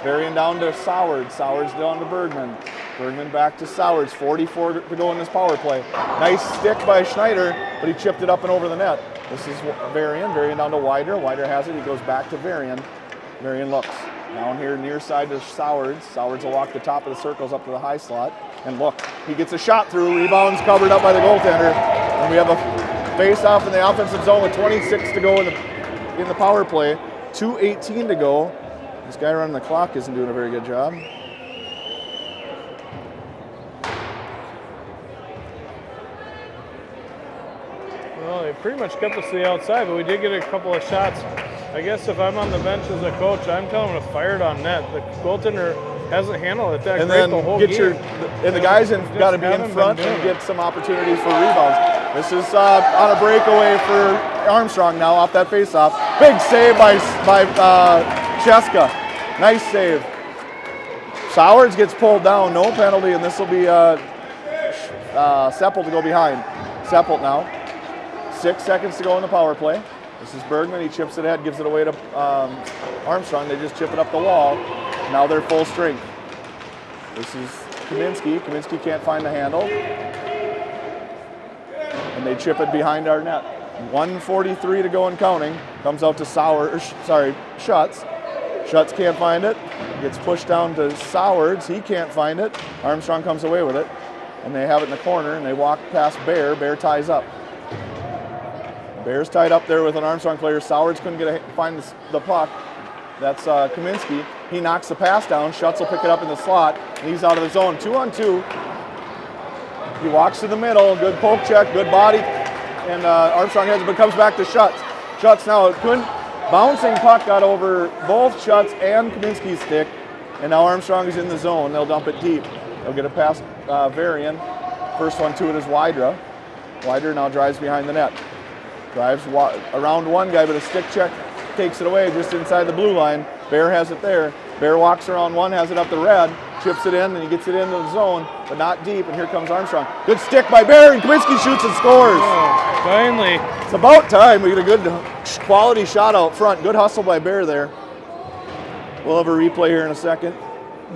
Varian down to Sowards. Sowards down to Bergman. Bergman back to Sowards. 44 to go in this power play. Nice stick by Schneider, but he chipped it up and over the net. This is Varian. Varian down to Wydra. Wydra has it. He goes back to Varian. Varian looks. Down here near side to Sowards. Sowards will walk the top of the circles up to the high slot. And look, he gets a shot through. Rebound's covered up by the goaltender. And we have a face-off in the offensive zone with 26 to go in the power play. 2:18 to go. This guy running the clock isn't doing a very good job. Well, they pretty much kept us to the outside, but we did get a couple of shots. I guess if I'm on the bench as a coach, I'm telling him to fire it on net. The goaltender hasn't handled it that And great then the whole get game. the guys got to be in front and get some opportunities for rebounds. This is on a breakaway for Armstrong now off that face-off. Big save by Cheska. Nice save. Sowards gets pulled down, no penalty, and this will be Seppelt to go behind. Seppelt now. 6 seconds to go in the power play. This is Bergman. He chips it ahead, gives it away to Armstrong. They just chip it up the wall. Now they're full strength. This is Kaminsky. Kaminsky can't find the handle. And they chip it behind our net. 1:43 to go and counting. Comes out to Schutz. Schutz can't find it. Gets pushed down to Sowards. He can't find it. Armstrong comes away with it. And they have it in the corner, and they walk past Bear. Bear ties up. Bear's tied up there with an Armstrong player. Sowards couldn't find the puck. That's Kaminsky. He knocks the pass down. Schutz will pick it up in the slot. And he's out of the zone. 2-on-2. He walks to the middle. Good poke check. Good body. And Armstrong has it, but comes back to Schutz. Schutz now couldn't. Bouncing puck got over both Schutz and Kaminsky's stick. And now Armstrong is in the zone. They'll dump it deep. They'll get it past Varian. First one to it is Wydra. Wydra now drives behind the net. Drives around one guy, but a stick check takes it away just inside the blue line. Bear has it there. Bear walks around one, has it up the red, chips it in, and he gets it into the zone, but not deep, and here comes Armstrong. Good stick by Bear, and Kaminsky shoots and scores. Oh, finally. It's about time. We get a good quality shot out front. Good hustle by Bear there. We'll have a replay here in a second.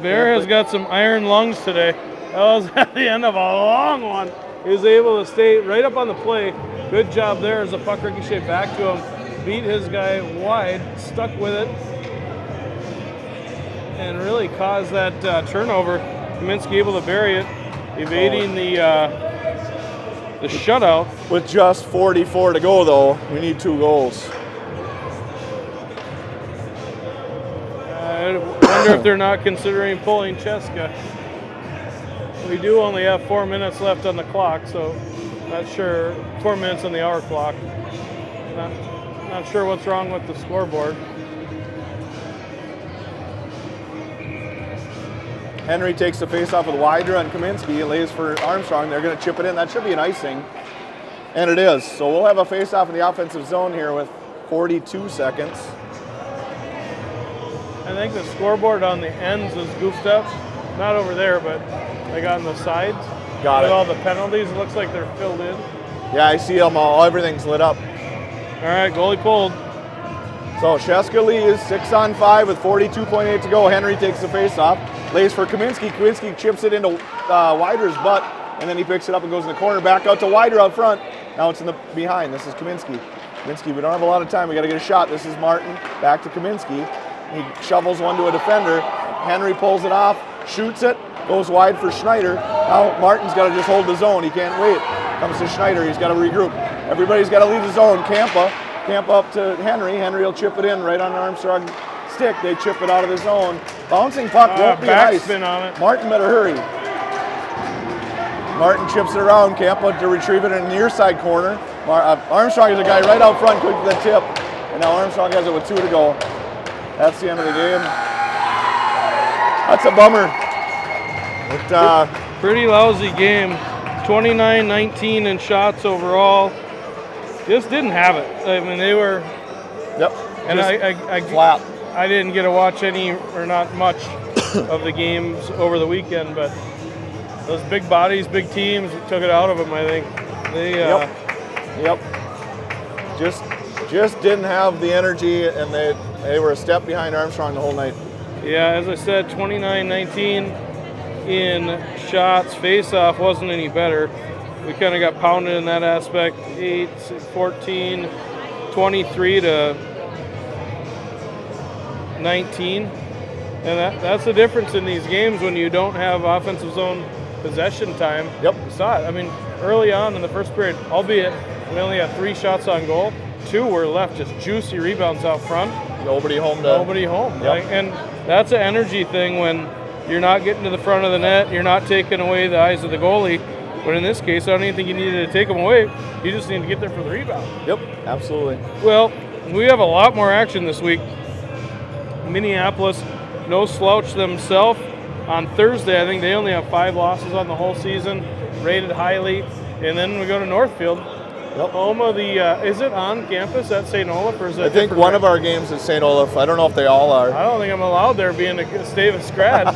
Bear has got some iron lungs today. That was at the end of a long one. He was able to stay right up on the play. Good job there as the puck ricocheted back to him. Beat his guy wide, stuck with it, and really caused that turnover. Kaminsky able to bury it, evading the shutout. With just 44 to go, though, we need 2 goals. I wonder if they're not considering pulling Cheska. We do only have 4 minutes left on the clock, so not sure. 4 minutes on the hour clock. Not sure what's wrong with the scoreboard. Henry takes the face-off with Wydra and Kaminsky. It lays for Armstrong. They're going to chip it in. That should be an icing. And it is. So we'll have a face-off in the offensive zone here with 42 seconds. I think the scoreboard on the ends is goofed up. Not over there, but like on the sides. Got with it. all the penalties, it looks like they're filled in. Yeah, I see them all. Everything's lit up. All right, goalie pulled. So Cheska leads 6-on-5 with 42.8 to go. Henry takes the face-off. Lays for Kaminsky. Kaminsky chips it into Wydra's butt, and then he picks it up and goes in the corner. Back out to Wydra out front. Now it's in the behind. This is Kaminsky. Kaminsky, we don't have a lot of time. We got to get a shot. This is Martin. Back to Kaminsky. He shovels one to a defender. Henry pulls it off, shoots it, goes wide for Schneider. Now Martin's got to just hold the zone. He can't wait. Comes to Schneider. He's got to regroup. Everybody's got to leave the zone. Campa up to Henry. Henry will chip it in right on Armstrong stick. They chip it out of the zone. Bouncing puck won't be ice. Backspin on it. Martin better hurry. Martin chips it around. Campa to retrieve it in the near side corner. Armstrong is a guy right out front, quick to the tip. And now Armstrong has it with 2 to go. That's the end of the game. That's a bummer. Pretty lousy game. 29-19 in shots overall. Just didn't have it. I mean, they were. Yep. And I flat. I didn't get to watch any or not much of the games over the weekend, but those big bodies, big teams took it out of them. I think they. Yep. Just didn't have the energy, and they were a step behind Armstrong the whole night. Yeah, as I said, 29-19 in shots. Face-off wasn't any better. We kind of got pounded in that aspect. 8-14, 23 to 19. And that's the difference in these games when you don't have offensive zone possession time. Yep. You saw it. I mean, early on in the first period, albeit we only had 3 shots on goal, 2 were left, just juicy rebounds out front. Nobody home. Yep. Right? And that's an energy thing when you're not getting to the front of the net, you're not taking away the eyes of the goalie. But in this case, I don't even think you needed to take them away. You just need to get there for the rebound. Yep, absolutely. Well, we have a lot more action this week. Minneapolis, no slouch themselves. On Thursday, I think they only have 5 losses on the whole season, rated highly. And then we go to Northfield. Yep. Home of the, is it on campus at St. Olaf? Or is it I think one of our games is St. Olaf. I don't know if they all are. I don't think I'm allowed there being a Stavis grad.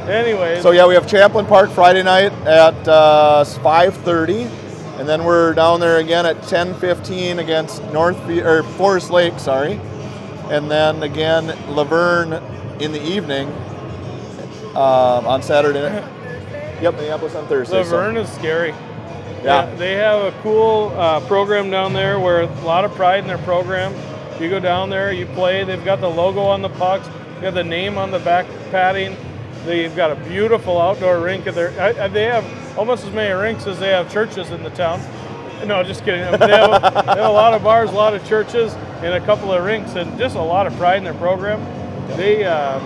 Anyways. So yeah, we have Champlin Park Friday night at 5:30, and then we're down there again at 10:15 against Forest Lake, sorry, and then again Laverne in the evening on Saturday night. Yep, Minneapolis on Thursday. Laverne is scary. Yeah, they have a cool program down there where a lot of pride in their program. You go down there, you play. They've got the logo on the pucks. They have the name on the back padding. They've got a beautiful outdoor rink. They have almost as many rinks as they have churches in the town. No, just kidding. They have a lot of bars, a lot of churches, and a couple of rinks, and just a lot of pride in their program. They, I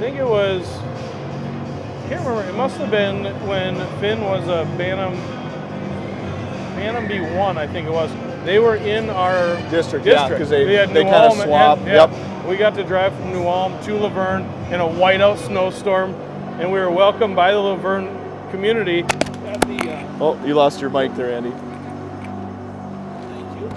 think it was, I can't remember, it must have been when Finn was a Bantam B1, I think it was. They were in our district. Yeah, because they had kind New of Ulm swapped. Yep. We got to drive from New Ulm to Laverne in a whiteout snowstorm, and we were welcomed by the Laverne community at the... Oh, you lost your mic there, Andy. Thank you.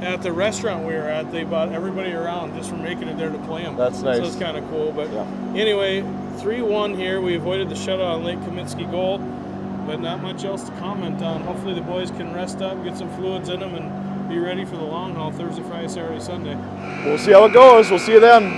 At the restaurant we were at, they brought everybody around just for making it there to play them. That's nice. So it's kind of cool. But yeah. Anyway, 3-1 here. We avoided the shutout on Lake Comiskey goal, but not much else to comment on. Hopefully the boys can rest up, get some fluids in them, and be ready for the long haul Thursday, Friday, Saturday, Sunday. We'll see how it goes. We'll see you then.